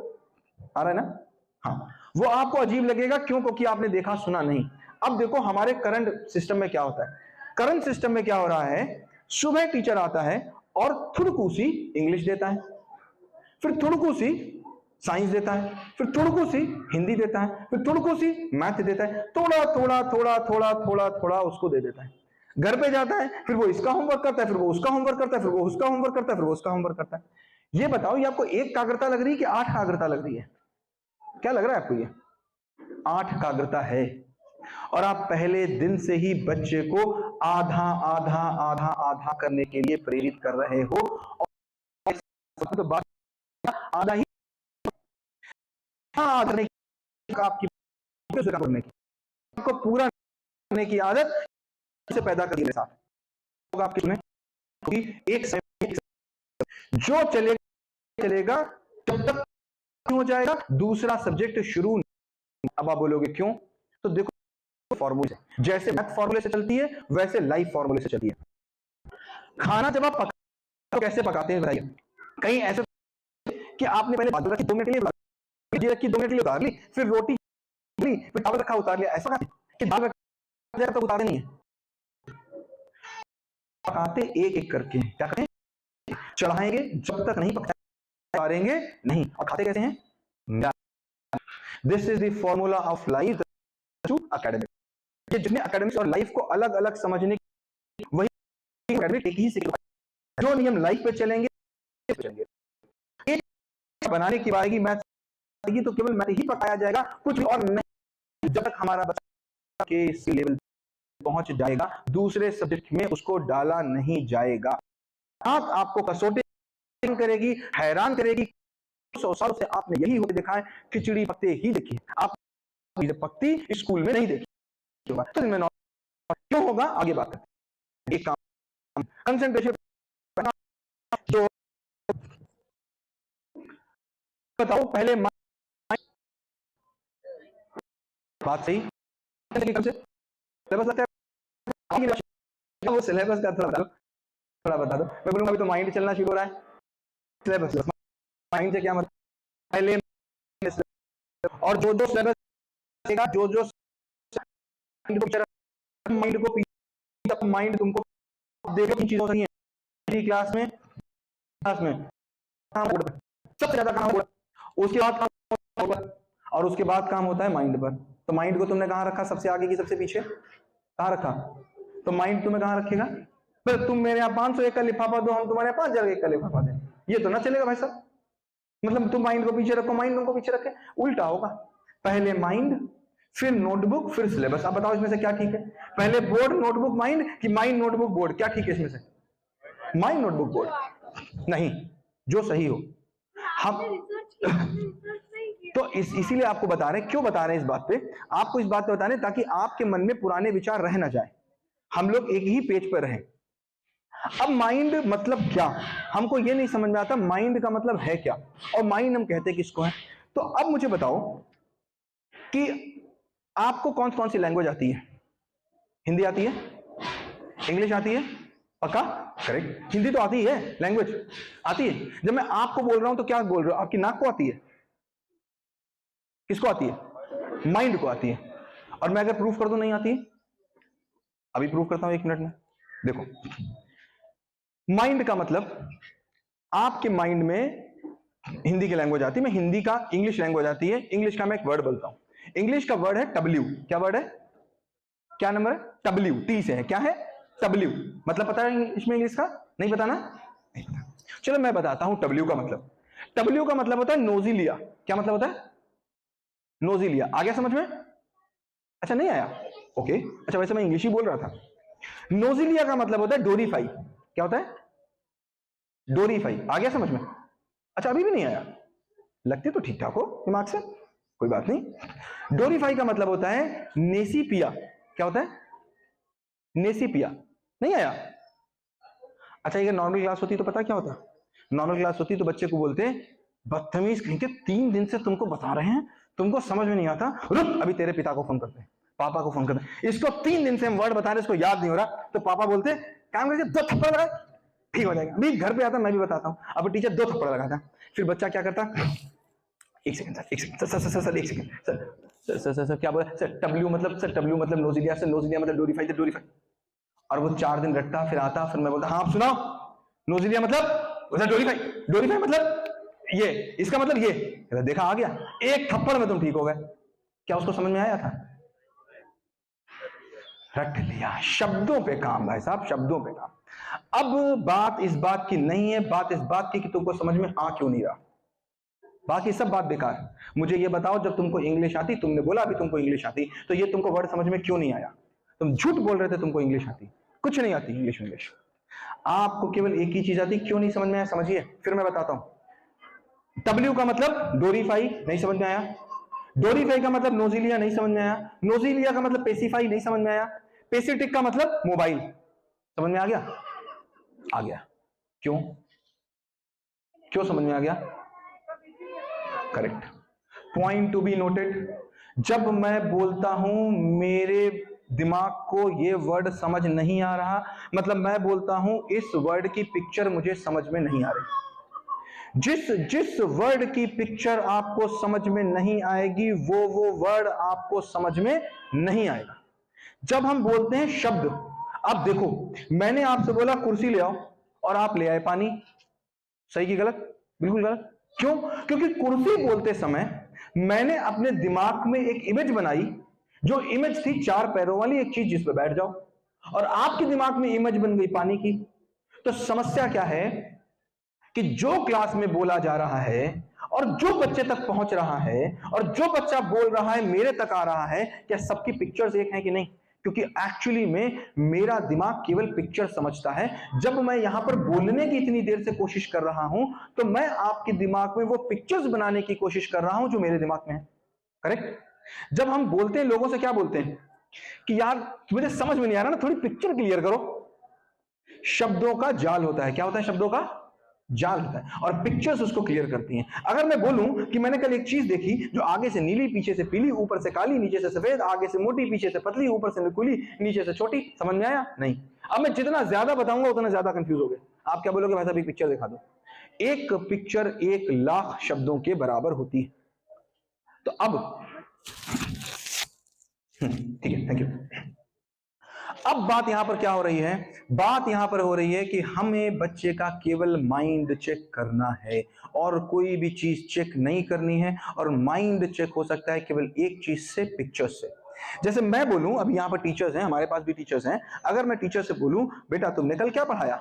आ रहा है ना? हाँ, वो आपको अजीब लगेगा। क्यों? क्योंकि आपने देखा सुना नहीं। अब देखो हमारे करंट सिस्टम में क्या होता है। करंट सिस्टम में क्या हो रहा है, सुबह टीचर आता है और थुड़कू सी इंग्लिश देता है, फिर थुड़कू सी साइंस देता है, फिर थुड़कू सी हिंदी देता है, फिर थुड़कू सी मैथ देता है, थोड़ा थोड़ा थोड़ा थोड़ा थोड़ा थोड़ा उसको दे देता है। घर पे जाता है, फिर वो इसका होमवर्क करता है, फिर वो उसका होमवर्क करता है, फिर वो उसका होमवर्क करता है, फिर वो उसका होमवर्क करता है। ये बताओ, ये आपको एक काग्रता लग रही है कि 8 काग्रता लग रही है? क्या लग रहा है आपको? ये 8 काग्रता है। और आप पहले दिन से ही बच्चे को आधा आधा आधा आधा करने के लिए प्रेरित कर रहे हो। तो बात आधा ही करने की आपकी करने की आपको पूरा करने की आदत से पैदा करने के साथ होगा आपके सुने एक जो चलेगा तब तक हो जाएगा, दूसरा सब्जेक्ट शुरू। अब आप बोलोगे क्यों? तो देखो फॉर्मूले जैसे मैथ फॉर्मूले से चलती है वैसे लाइफ फॉर्मूले से चलती है। खाना जब आप पकाते तो कैसे पकाते हैं बताइए? कहीं ऐसे कि आपने पहले बात रखी 2 मिनट के लिए रखी 2 मिनट के लिए उतार ली, फिर रोटी ली, फिर चावल रखा उतार लिया, ऐसा कि दाल रखा तो उतारे नहीं है। पकाते एक एक करके, क्या करते हैं? चढ़ाएंगे, जब तक नहीं पकाएंगे नहीं। और खाते कैसे हैं? This is the formula of life to academic. ये जितने एकेडमिक्स और लाइफ को अलग अलग समझने की वही एकेडमिक एक ही सीख, जो नियम लाइफ पे चलेंगे बनाने की आएगी मैथ आएगी तो केवल मैथ ही पकाया जाएगा, कुछ भी और नहीं। जब तक हमारा बच्चा के इस लेवल पहुंच जाएगा दूसरे सब्जेक्ट में उसको डाला नहीं जाएगा। आपको कसौटी करेगी, हैरान करेगी। 100 साल से आपने यही होते देखा है, खिचड़ी पकते ही देखी, आप पकती स्कूल में नहीं देखी। तो इनमें क्यों होगा आगे बात करते हैं। एक काम कंसंट्रेशन जो बताओ पहले बात सही सिलेबस लगता है, वो सिलेबस का थोड़ा बता दो। मैं बोलूंगा अभी तो माइंड चलना शुरू हो रहा है, सिलेबस माइंड से क्या मतलब? पहले और जो जो सिलेबस जो जो माइंड को माइंड तुमको देगा किन चीजों से है क्लास में सबसे ज्यादा काम होगा, उसके बाद काम होगा और उसके बाद काम होता है माइंड पर। तो माइंड को तुमने कहां रखा? सबसे आगे की सबसे पीछे कहां रखा? तो माइंड तुम्हें कहां रखेगा? पर तुम मेरे यहाँ 501 का लिफाफा दो, हम तुम्हारे 5001 का लिफाफा दें, ये तो ना चलेगा भाई साहब। मतलब तुम माइंड को पीछे रखो, माइंड तुमको पीछे रखे, उल्टा होगा। पहले माइंड, फिर नोटबुक, फिर सिलेबस। आप बताओ इसमें से क्या ठीक है? पहले बोर्ड, नोटबुक, माइंड, कि माइंड, नोटबुक, बोर्ड? क्या ठीक है इसमें से? माइंड, नोटबुक, बोर्ड नहीं, जो सही हो। हम तो इसीलिए आपको बता रहे हैं। क्यों बता रहे हैं इस बात पे? आपको इस बात पे बता रहे हैं ताकि आपके मन में पुराने विचार रह ना जाए, हम लोग एक ही पेज पर रहें। अब माइंड मतलब क्या? हमको ये नहीं समझ में आता माइंड का मतलब है क्या, और माइंड हम कहते किसको है। तो अब मुझे बताओ कि आपको कौन कौन सी लैंग्वेज आती है? हिंदी आती है? इंग्लिश आती है? पक्का? करेक्ट। हिंदी तो आती है, लैंग्वेज आती है। जब मैं आपको बोल रहा हूं तो क्या बोल रहा हूं? आपकी नाक को आती है? किसको आती है? माइंड को आती है। और मैं अगर प्रूफ कर दूं नहीं आती है, अभी प्रूफ करता हूं 1 मिनट में। देखो, माइंड का मतलब आपके माइंड में हिंदी की लैंग्वेज आती है, मैं हिंदी का इंग्लिश लैंग्वेज आती है। इंग्लिश का मैं एक वर्ड बोलता हूं, इंग्लिश का वर्ड है W। क्या वर्ड है? क्या नंबर है? W, T से है। क्या है? W। मतलब पता है इसमें इंग्लिश का? नहीं बताना? नहीं पता। चलो मैं बताता हूं W का मतलब। W का मतलब होता है नोजिलिया। क्या मतलब होता है? नोजिलिया। आ गया समझ में? अच्छा नहीं आया? ओके। अच्छा वैसे मैं इंग्लिश ही बोल रहा था। नोजिलिया का मतलब होता है डोरीफाई। क्या होता है? डोरीफाई। आ गया समझ में? अच्छा अभी भी नहीं आया? लगती तो ठीक ठाक हो दिमाग से, कोई बात नहीं। डोरीफाई का मतलब होता है नेसीपिया। क्या होता है? नेसीपिया। नहीं आया? अच्छा ये नॉर्मल क्लास होती तो पता क्या होता? नॉर्मल क्लास होती तो बच्चे को बोलते बदतमीज कहीं के, 3 दिन से तुमको बता रहे हैं, तुमको समझ में नहीं आता, रुक अभी तेरे पिता को फोन करते हैं, पापा को फोन करते हैं। इसको 3 दिन से हम वर्ड बता रहे, इसको याद नहीं हो रहा, तो पापा बोलते काम करके 2 थप्पड़ लगाए, ठीक हो जाएगा। अभी घर पे आता मैं भी बताता हूँ। अब टीचर 2 थप्पड़ लगाता, फिर बच्चा क्या करता? 1 second sir, 1 second sir, 1 second sir, क्या बोला सर? W मतलब नोजिलिया, सर नोजिलिया मतलब डोरीफाई, तो डोरीफाई। और वो 4 दिन रटता, फिर आता, फिर मैं बोलता हाँ आप सुनाओ, नोजिलिया मतलब डोरीफाई, डोरीफाई मतलब ये, इसका मतलब ये। देखा आ गया, 1 थप्पड़ में तुम ठीक हो गए। क्या उसको समझ में आया था? रट लिया। शब्दों पे काम भाई साहब, शब्दों पे काम। अब बात इस बात की नहीं है, बात इस बात की कि तुमको समझ में आ क्यों नहीं रहा। बाकी सब बात बेकार है। मुझे ये बताओ, जब तुमको इंग्लिश आती, तुमने बोला अभी तुमको इंग्लिश आती, तो ये तुमको वर्ड समझ में क्यों नहीं आया? तुम झूठ बोल रहे थे तुमको इंग्लिश आती। कुछ नहीं आती इंग्लिश। आपको केवल एक ही चीज आती, क्यों नहीं समझ में आया समझिए, फिर मैं बताता हूं। W का मतलब डोरीफाई, नहीं समझ में आया। डोरीफाई का मतलब नोजिलिया, नहीं समझ में आया। नोजिलिया का मतलब पेसिफाई, नहीं समझ में आया। पेसिटिक का मतलब मोबाइल, समझ में आ गया? आ गया। क्यों क्यों समझ में आ गया? Correct, point to be noted. जब मैं बोलता हूं मेरे दिमाग को ये वर्ड समझ नहीं आ रहा, मतलब मैं बोलता हूं इस वर्ड की पिक्चर मुझे समझ में नहीं आ रही। जिस वर्ड की पिक्चर आपको समझ में नहीं आएगी वो वर्ड आपको समझ में नहीं आएगा। जब हम बोलते हैं शब्द, अब देखो मैंने आपसे बोला कुर्सी ले आओ और आप ले आए पानी, सही की गलत? बिल्कुल गलत। क्यों? क्योंकि कुर्सी बोलते समय मैंने अपने दिमाग में एक इमेज बनाई, जो इमेज थी 4 पैरों वाली एक चीज जिस पे बैठ जाओ, और आपके दिमाग में इमेज बन गई पानी की। तो समस्या क्या है कि जो क्लास में बोला जा रहा है और जो बच्चे तक पहुंच रहा है और जो बच्चा बोल रहा है मेरे तक आ रहा है, क्या सबकी पिक्चर्स एक हैं कि नहीं? क्योंकि एक्चुअली में मेरा दिमाग केवल पिक्चर समझता है। जब मैं यहां पर बोलने की इतनी देर से कोशिश कर रहा हूं तो मैं आपके दिमाग में वो पिक्चर्स बनाने की कोशिश कर रहा हूं जो मेरे दिमाग में है। करेक्ट? जब हम बोलते हैं लोगों से क्या बोलते हैं कि यार मुझे समझ में नहीं आ रहा ना, थोड़ी पिक्चर क्लियर करो। शब्दों का जाल होता है। क्या होता है? शब्दों का जाल होता है, और पिक्चर्स उसको क्लियर करती हैं। अगर मैं बोलूं कि मैंने कल एक चीज देखी जो आगे से नीली, पीछे से पीली, ऊपर से काली, नीचे से सफेद, आगे से मोटी, पीछे से पतली, ऊपर से नुकीली, नीचे से छोटी, समझ में आया? नहीं। अब मैं जितना ज्यादा बताऊंगा उतना ज्यादा कंफ्यूज हो गए। आप क्या बोलोगे? भाई साहब एक पिक्चर दिखा दो। एक पिक्चर 1,00,000 शब्दों के बराबर होती है। तो अब ठीक है, थैंक यू। अब बात यहां पर क्या हो रही है? बात यहां पर हो रही है कि हमें बच्चे का केवल माइंड चेक करना है और कोई भी चीज चेक नहीं करनी है। और माइंड चेक हो सकता है केवल एक चीज से, पिक्चर्स से। जैसे मैं बोलूं, अभी यहां पर टीचर्स हैं, हमारे पास भी टीचर्स हैं, अगर मैं टीचर से बोलूं बेटा तुमने कल क्या पढ़ाया,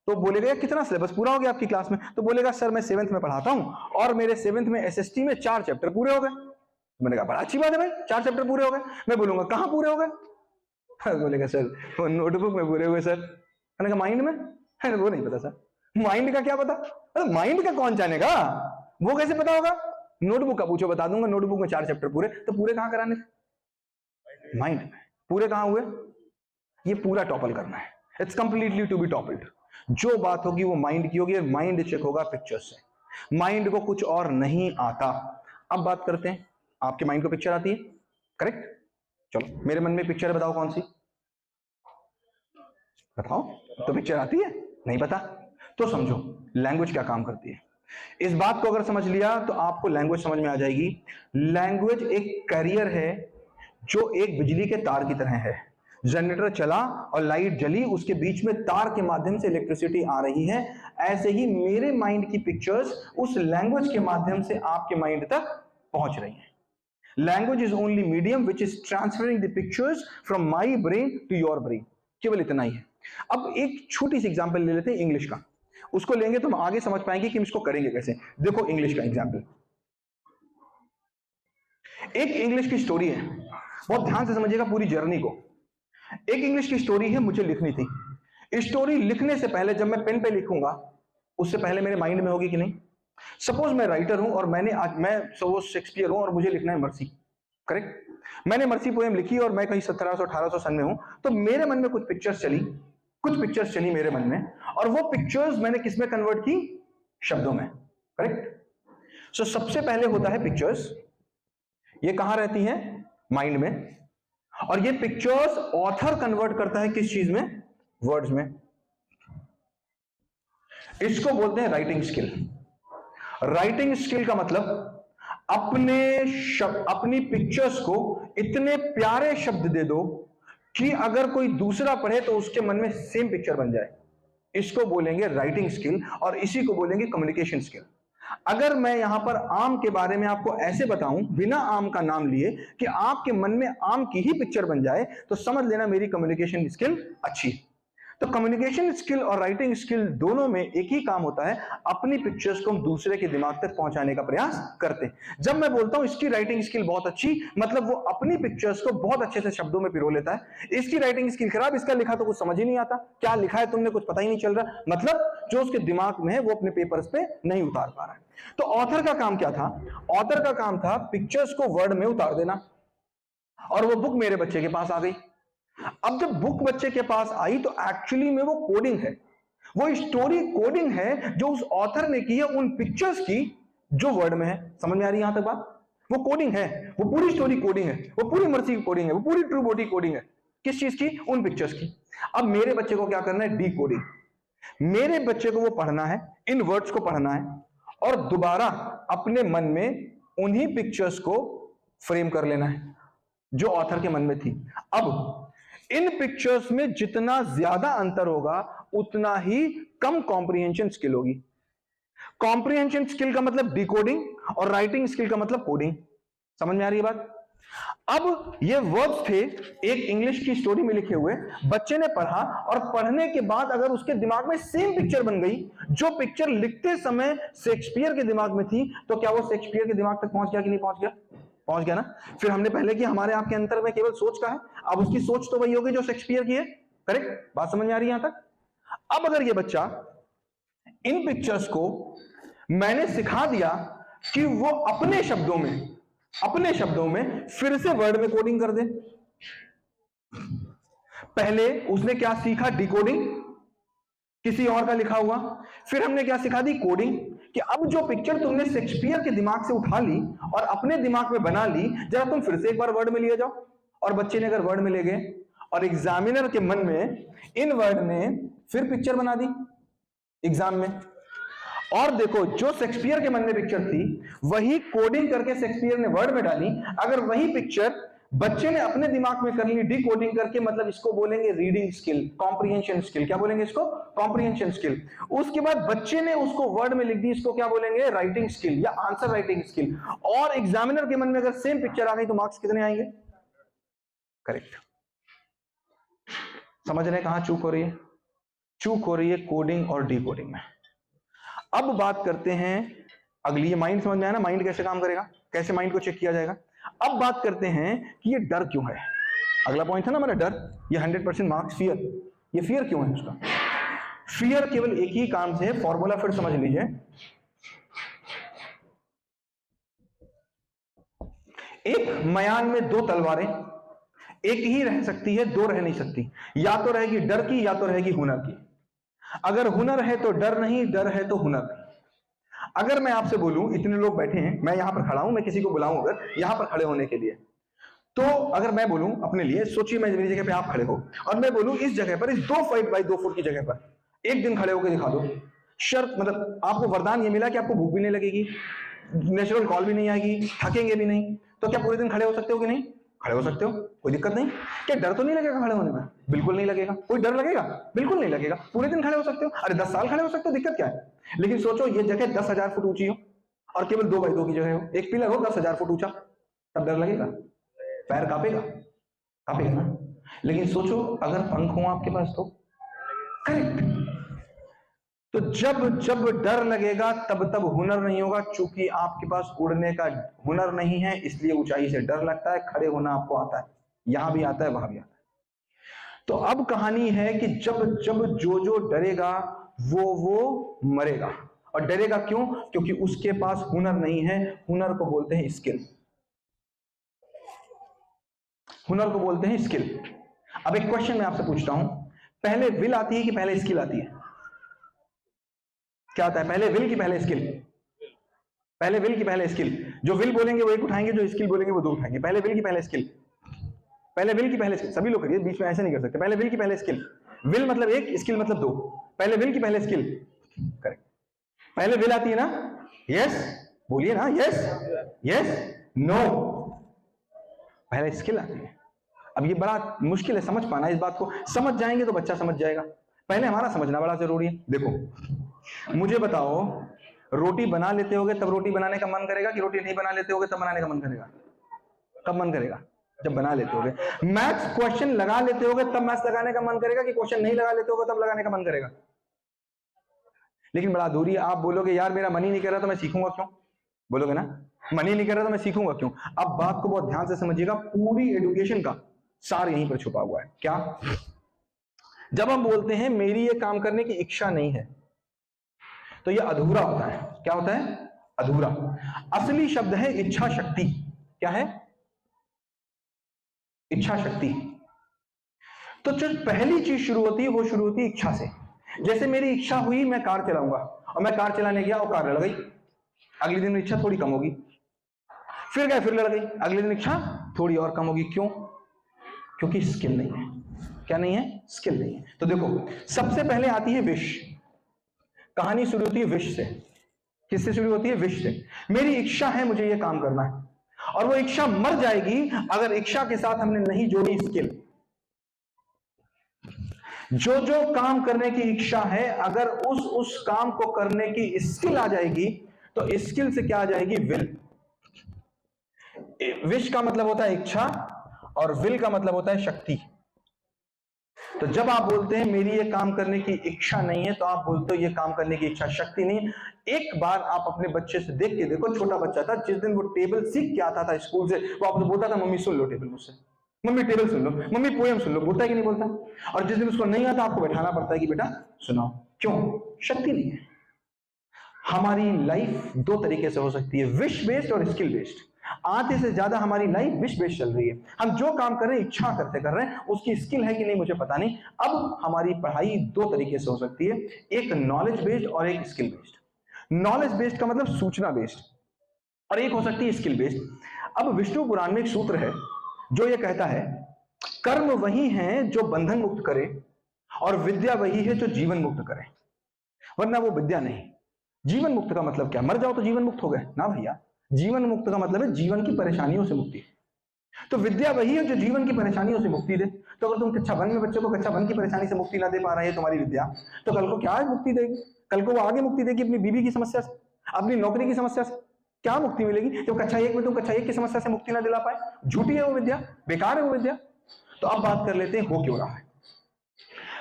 तो बोलेगा कितना सिलेबस पूरा हो गया आपकी क्लास में? तो बोलेगा सर मैं 7th में पढ़ाता हूं और मेरे 7th में एसएसटी में 4 चैप्टर पूरे हो गए। मैंने कहा बड़ा अच्छी बात है भाई, 4 चैप्टर पूरे हो गए। मैं बोलूंगा कहां पूरे हो गए? बोलेगा सर वो नोटबुक में पूरे हुए सर। मैंने कहा माइंड में? है वो नहीं पता सर। माइंड का क्या पता? अरे माइंड का कौन जानेगा, वो कैसे पता होगा? नोटबुक का पूछो बता दूंगा। नोटबुक में 4 चैप्टर पूरे, तो पूरे कहां कराने? माइंड में। पूरे कहां हुए? ये पूरा टॉपल करना है। It's completely to be toppled. जो बात होगी वो माइंड की होगी। माइंड चेक होगा पिक्चर से। माइंड को कुछ और नहीं आता। अब बात करते हैं, आपके माइंड को पिक्चर आती है, करेक्ट? चलो मेरे मन में पिक्चर बताओ कौन सी? बताओ। तो पिक्चर आती है? नहीं पता? तो समझो लैंग्वेज क्या काम करती है। इस बात को अगर समझ लिया तो आपको लैंग्वेज समझ में आ जाएगी। लैंग्वेज एक कैरियर है जो एक बिजली के तार की तरह है। जनरेटर चला और लाइट जली, उसके बीच में तार के माध्यम से इलेक्ट्रिसिटी आ रही है। ऐसे ही मेरे माइंड की पिक्चर्स उस लैंग्वेज के माध्यम से आपके माइंड तक पहुंच रही हैं। Language is only medium which is transferring the pictures from my brain to your brain. केवल इतना ही है। अब एक छोटी सी एग्जांपल ले लेते हैं इंग्लिश का, उसको लेंगे तो हम आगे समझ पाएंगे कि हम इसको करेंगे कैसे। देखो इंग्लिश का एग्जांपल, एक इंग्लिश की स्टोरी है, बहुत ध्यान से समझिएगा पूरी जर्नी को। एक इंग्लिश की स्टोरी है, मुझे लिखनी थी। स्टोरी लिखने से पहले जब मैं पेन पे लिखूंगा उससे पहले मेरे माइंड में होगी कि नहीं? सपोज मैं राइटर हूं और मैं सपोज शेक्सपियर हूं और मुझे लिखना है मर्सी, करेक्ट? मैंने मर्सी पोएम लिखी और मैं कहीं 1700-1800 सन में हूं, तो मेरे मन में कुछ पिक्चर्स चली मेरे मन में, और वो पिक्चर्स मैंने किस में कन्वर्ट की? शब्दों में, करेक्ट? सो सबसे पहले होता है पिक्चर्स। ये कहां रहती हैं? माइंड में। और ये पिक्चर्स ऑथर कन्वर्ट करता है किस चीज में? वर्ड्स में। इसको बोलते हैं राइटिंग स्किल। राइटिंग स्किल का मतलब अपनी पिक्चर्स को इतने प्यारे शब्द दे दो कि अगर कोई दूसरा पढ़े तो उसके मन में सेम पिक्चर बन जाए। इसको बोलेंगे राइटिंग स्किल, और इसी को बोलेंगे कम्युनिकेशन स्किल। अगर मैं यहां पर आम के बारे में आपको ऐसे बताऊं बिना आम का नाम लिए कि आपके मन में आम की ही पिक्चर बन जाए, तो समझ लेना मेरी कम्युनिकेशन स्किल अच्छी है। तो कम्युनिकेशन स्किल और राइटिंग स्किल दोनों में एक ही काम होता है, अपनी पिक्चर्स को हम दूसरे के दिमाग तक पहुंचाने का प्रयास करते हैं। जब मैं बोलता हूं इसकी राइटिंग स्किल बहुत अच्छी, मतलब वो अपनी पिक्चर्स को बहुत अच्छे से शब्दों में पिरो लेता है। इसकी राइटिंग स्किल खराब, इसका लिखा तो कुछ समझ ही नहीं आता, क्या लिखा है तुमने कुछ पता ही नहीं चल रहा, मतलब जो उसके दिमाग में है वो अपने पेपर्स पे नहीं उतार पा रहा है। तो ऑथर का काम क्या था? ऑथर का काम था पिक्चर्स को वर्ड में उतार देना, और वो बुक मेरे बच्चे के पास आ गई। अब जब बुक बच्चे के पास आई तो एक्चुअली में वो कोडिंग है, वो स्टोरी कोडिंग है जो उस ऑथर ने की है उन पिक्चर्स की जो वर्ड में है। समझ में आ रही है यहां तक बात? वो कोडिंग है, वो पूरी स्टोरी कोडिंग है, वो पूरी मर्सी कोडिंग है, वो पूरी ट्रू बॉडी कोडिंग है। किस चीज की? उन पिक्चर्स की। अब मेरे बच्चे को क्या करना है? D coding. मेरे बच्चे को वो पढ़ना है, इन वर्ड्स को पढ़ना है और दोबारा अपने मन में उन्हीं पिक्चर्स को फ्रेम कर लेना है जो ऑथर के मन में थी। अब इन पिक्चर्स में जितना ज्यादा अंतर होगा उतना ही कम कॉम्प्रिहेंशन स्किल होगी। कॉम्प्रिहेंशन स्किल का मतलब डिकोडिंग और राइटिंग स्किल का मतलब कोडिंग। समझ में आ रही है बात? अब ये वर्ड्स थे एक इंग्लिश की स्टोरी में लिखे हुए, बच्चे ने पढ़ा और पढ़ने के बाद अगर उसके दिमाग में सेम पिक्चर बन गई जो पिक्चर लिखते समय शेक्सपियर के दिमाग में थी, तो क्या वो शेक्सपियर के दिमाग तक पहुंच गया कि नहीं पहुंच गया? पहुंच गया ना। फिर हमने पहले कि हमारे आपके अंतर में केवल सोच का है, अब उसकी सोच तो वही होगी जो शेक्सपियर की है। करेक्ट? बात समझ में आ रही है यहां तक? अब अगर ये बच्चा इन पिक्चर्स को मैंने सिखा दिया कि वो अपने शब्दों में फिर से वर्ड में कोडिंग कर दे। पहले उसने क्या सीखा? डिकोडिंग, किसी और का लिखा हुआ। फिर हमने क्या सिखा दी? कोडिंग, कि अब जो पिक्चर तुमने शेक्सपियर के दिमाग से उठा ली और अपने दिमाग में बना ली, जरा तुम फिर से एक बार वर्ड में लिए जाओ। और बच्चे ने अगर वर्ड में ले गए और एग्जामिनर के मन में इन वर्ड ने फिर पिक्चर बना दी एग्जाम में, और देखो जो शेक्सपियर के मन में पिक्चर थी वही कोडिंग करके शेक्सपियर ने वर्ड में डाली। अगर वही पिक्चर बच्चे ने अपने दिमाग में कर ली डिकोडिंग करके, मतलब इसको बोलेंगे रीडिंग स्किल, कॉम्प्रिहेंशन स्किल। क्या बोलेंगे इसको? Comprehension skill. उसके बाद बच्चे ने उसको वर्ड में लिख दी, इसको क्या बोलेंगे? राइटिंग स्किल या आंसर राइटिंग स्किल। और एग्जामिनर के मन में अगर सेम पिक्चर आ गई तो मार्क्स कितने आएंगे? करेक्ट। समझ रहे हैं कहां चूक हो रही है? चूक हो रही है कोडिंग और डिकोडिंग में। अब बात करते हैं अगली, ये माइंड समझ में आया ना, माइंड कैसे काम करेगा, कैसे माइंड को चेक किया जाएगा। अब बात करते हैं कि ये डर क्यों है। अगला पॉइंट था ना हमारा डर, ये 100% मार्क्स फियर। ये फियर क्यों है उसका? फियर केवल एक ही काम से, फॉर्मूला फिर समझ लीजिए। एक मयान में दो तलवारें, एक ही रह सकती है, दो रह नहीं सकती। या तो रहेगी डर की या तो रहेगी हुनर की। अगर हुनर है तो डर नहीं, डर है तो हुनर नहीं। अगर मैं आपसे बोलूं, इतने लोग बैठे हैं, मैं यहां पर खड़ा हूं, मैं किसी को बुलाऊं अगर यहां पर खड़े होने के लिए, तो अगर मैं बोलूं अपने लिए, सोचिए मैं मेरी जगह पे आप खड़े हो और मैं बोलूं इस जगह पर, इस 2 फीट बाई 2 फुट की जगह पर एक दिन खड़े होकर दिखा दो, शर्त मतलब आपको वरदान ये मिला कि आपको भूख भी नहीं लगेगी, नेचुरल कॉल भी नहीं आएगी, थकेंगे भी नहीं, तो क्या पूरे दिन खड़े हो सकते हो कि नहीं? खड़े हो सकते हो, कोई दिक्कत नहीं। क्या डर तो नहीं लगेगा खड़े होने में? बिल्कुल नहीं लगेगा। कोई डर लगेगा? बिल्कुल नहीं लगेगा। पूरे दिन खड़े हो सकते हो, अरे 10 साल खड़े हो सकते हो, दिक्कत क्या है? लेकिन सोचो ये जगह 10,000 फुट ऊंची हो और केवल 2 बाई 2 की जगह हो, एक पिलर हो 10,000 फुट ऊंचा, तब डर लगेगा? पैर कांपेगा? कांपेगा ना। लेकिन सोचो अगर पंख हो आपके पास तो? करेक्ट। तो जब जब डर लगेगा तब तब हुनर नहीं होगा, क्योंकि आपके पास उड़ने का हुनर नहीं है, इसलिए ऊंचाई से डर लगता है। खड़े होना आपको आता है, यहां भी आता है, वहां भी आता है। तो अब कहानी है कि जब जब जो डरेगा वो मरेगा। और डरेगा क्यों? क्योंकि उसके पास हुनर नहीं है। हुनर को बोलते हैं स्किल। हुनर को बोलते हैं स्किल। अब एक क्वेश्चन मैं आपसे पूछता हूं, पहले विल आती है कि पहले स्किल आती है? क्या आता है, पहले विल की पहले स्किल? पहले विल की पहले स्किल। जो विल बोलेंगे वो एक उठाएंगे, जो स्किल बोलेंगे वो 2 उठाएंगे। पहले विल की पहले स्किल, पहले विल की पहले स्किल। सभी लोग करिए, बीच में ऐसे नहीं कर सकते। पहले विल की पहले स्किल। विल मतलब 1, स्किल मतलब 2। पहले विल की पहले स्किल। करेक्ट। पहले विल आती है ना? यस बोलिए ना, यस यस नो। पहले स्किल आती है। अब ये बड़ा मुश्किल है समझ पाना, इस बात को समझ जाएंगे तो बच्चा समझ जाएगा, पहले हमारा समझना बड़ा जरूरी है। देखो मुझे बताओ, रोटी बना लेते होगे तब रोटी बनाने का मन करेगा कि रोटी नहीं बना लेते होगे तब बनाने का मन करेगा? कब मन करेगा? जब बना लेते होगे। मैथ्स क्वेश्चन लगा लेते होगे तब मैथ्स लगाने का मन करेगा कि क्वेश्चन नहीं लगा लेते होगे तब लगाने का मन करेगा? लेकिन बड़ा दूरी है। आप बोलोगे यार मेरा मन ही नहीं कर रहा तो मैं सीखूंगा क्यों? बोलोगे ना, मन ही नहीं कर रहा तो मैं सीखूंगा क्यों? अब बात को बहुत ध्यान से समझिएगा, पूरी एजुकेशन का सार यहीं पर छुपा हुआ है। क्या? जब हम बोलते हैं मेरी ये काम करने की इच्छा नहीं है, तो ये अधूरा होता है। क्या होता है? अधूरा। असली शब्द है इच्छा शक्ति। क्या है? इच्छा शक्ति। तो जो पहली चीज शुरू होती है वो शुरू होती है इच्छा से। जैसे मेरी इच्छा हुई मैं कार चलाऊंगा, और मैं कार चलाने गया और कार लड़ गई, अगले दिन इच्छा थोड़ी कम होगी। फिर गए, फिर लड़ गई, अगले दिन इच्छा थोड़ी और कम होगी। क्यों? क्योंकि स्किल नहीं है। क्या नहीं है? स्किल नहीं है। तो देखो, सबसे पहले आती है विश। कहानी शुरू होती है विश से। किससे शुरू होती है? विश से। मेरी इच्छा है, मुझे यह काम करना है, और वो इच्छा मर जाएगी अगर इच्छा के साथ हमने नहीं जोड़ी स्किल। जो जो काम करने की इच्छा है, अगर उस काम को करने की स्किल आ जाएगी, तो स्किल से क्या आ जाएगी? विल। विश का मतलब होता है इच्छा, और विल का मतलब होता है शक्ति। तो जब आप बोलते हैं मेरी ये काम करने की इच्छा नहीं है, तो आप बोलते हो ये काम करने की इच्छा शक्ति नहीं है। एक बार आप अपने बच्चे से देख के देखो, छोटा बच्चा था, जिस दिन वो टेबल सीख के आता था स्कूल से, वो आपको बोलता था मम्मी सुन लो टेबल मुझसे, मम्मी टेबल सुन लो, मम्मी पोएम सुन लो। बोलता है कि नहीं बोलता? और जिस दिन उसको नहीं आता, आपको बैठाना पड़ता है कि बेटा सुनाओ। क्यों? शक्ति नहीं है। हमारी लाइफ दो तरीके से हो सकती है, विश बेस्ड और स्किल बेस्ड। आधे से ज्यादा हमारी लाइफ विश बेस्ड चल रही है। हम जो काम कर रहे हैं इच्छा करते कर रहे हैं, उसकी स्किल है कि नहीं मुझे पता नहीं। अब हमारी पढ़ाई दो तरीके से हो सकती है, एक नॉलेज बेस्ड और एक स्किल बेस्ड। नॉलेज बेस्ड का मतलब सूचना बेस्ड, और एक हो सकती है स्किल बेस्ड। अब विष्णु पुराण में एक सूत्र है जो ये कहता है, कर्म वही है जो बंधन मुक्त करे, और विद्या वही है जो जीवन मुक्त करे, वरना वो विद्या नहीं। जीवन मुक्त का मतलब क्या? मर जाओ तो जीवन मुक्त हो गए ना भैया। जीवन मुक्त का मतलब है जीवन की परेशानियों से मुक्ति। तो विद्या वही है जो जीवन की परेशानियों से मुक्ति दे। तो अगर तुम कक्षा 1 में बच्चों को कक्षा 1 की परेशानी से मुक्ति ना दे पा रहे हैं तुम्हारी विद्या, तो कल को क्या मुक्ति देगी? कल को वो आगे मुक्ति देगी अपनी बीवी की समस्या से, अपनी नौकरी की समस्या से। क्या मुक्ति मिलेगी जब कक्षा 1 में तुम कक्षा 1 की समस्या से मुक्ति ना दिला पाए? झूठी है वो विद्या, बेकार है वो विद्या। तो अब बात कर लेते हैं हो क्यों रहा है।